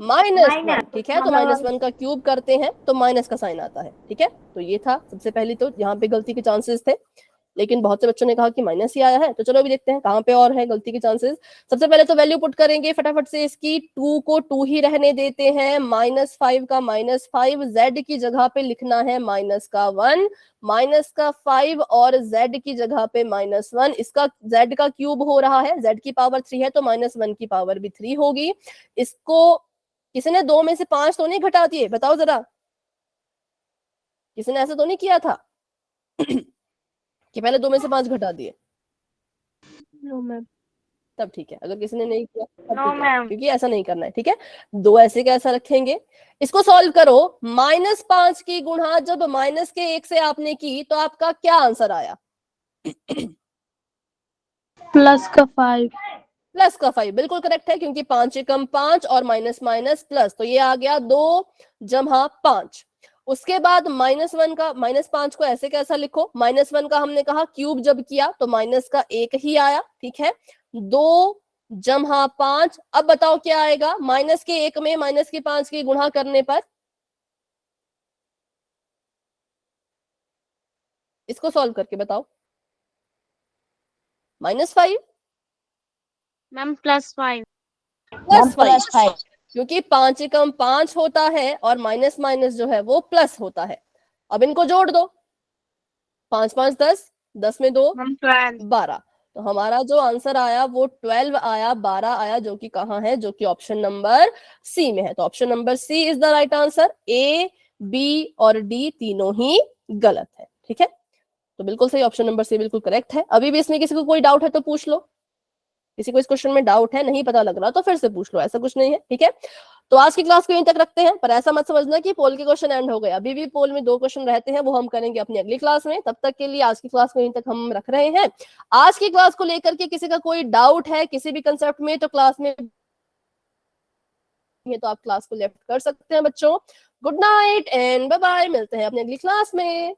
-1, ठीक है। तो -1 का क्यूब करते हैं तो माइनस का साइन आता है, ठीक है। तो ये था सबसे पहली, तो यहाँ पे गलती के चांसेस थे, लेकिन बहुत से बच्चों ने कहा कि माइनस ही आया है। तो चलो अभी देखते हैं कहाँ पे और है गलती के चांसेस। सबसे पहले तो वैल्यू पुट करेंगे फटाफट से इसकी, 2 को 2 ही रहने देते हैं, -5 का -5, z की जगह पे लिखना है -1, -5 और z की जगह पे -1, इसका z का क्यूब हो रहा है, z की पावर 3 है तो -1 की पावर भी 3 होगी। इसको किसी ने 2 में से 5 तो नहीं घटा दिए, बताओ जरा, किसी ने ऐसा तो नहीं किया था कि पहले 2 में से 5 घटा दिए? No ma'am. तब ठीक है, अगर किसी ने नहीं किया तब नो ठीक है, मैम। क्योंकि ऐसा नहीं करना है, ठीक है। 2 ऐसे कैसा रखेंगे, इसको सॉल्व करो। -5 की गुणा जब -1 से आपने की तो आपका क्या आंसर आया? प्लस का 5। प्लस का 5 बिल्कुल करेक्ट है, क्योंकि 5 एकम 5 और माइनस माइनस प्लस, तो ये आ गया 2 जमा 5। उसके बाद -1 का, -5 को ऐसे कैसा लिखो, -1 का हमने कहा क्यूब जब किया तो माइनस का 1 ही आया, ठीक है। 2 जमा 5, अब बताओ क्या आएगा -1 में -5 की गुणा करने पर? इसको सॉल्व करके बताओ। -5 मैम +5। +5, क्योंकि 5 एकम 5 होता है और माइनस माइनस जो है वो प्लस होता है। अब इनको जोड़ दो, 5 5 10, 10 में 2 मैम 12। 12, तो हमारा जो आंसर आया वो 12 आया, 12 आया, जो कि कहाँ है, जो कि ऑप्शन नंबर सी में है। तो option number C is the right answer. A, B और डी तीनों ही गलत है, ठीक है। तो बिल्कुल सही, ऑप्शन नंबर सी बिल्कुल करेक्ट है। अभी भी इसमें किसी को कोई डाउट है तो पूछ लो, किसी को इस क्वेश्चन में डाउट है, नहीं पता लग रहा तो फिर से पूछ लो, ऐसा कुछ नहीं है, ठीक है। तो आज की क्लास को यहीं तक रखते हैं, पर ऐसा मत समझना कि पोल के क्वेश्चन एंड हो गए, अभी भी पोल में 2 क्वेश्चन रहते हैं, वो हम करेंगे अपनी अगली क्लास में। तब तक के लिए आज की क्लास को यहीं तक हम रख रहे हैं। आज की क्लास को लेकर के किसी का कोई डाउट है किसी भी कंसेप्ट में, तो क्लास में तो आप क्लास को लेफ्ट कर सकते हैं बच्चों। Good night and bye bye, मिलते हैं अपनी अगली क्लास में।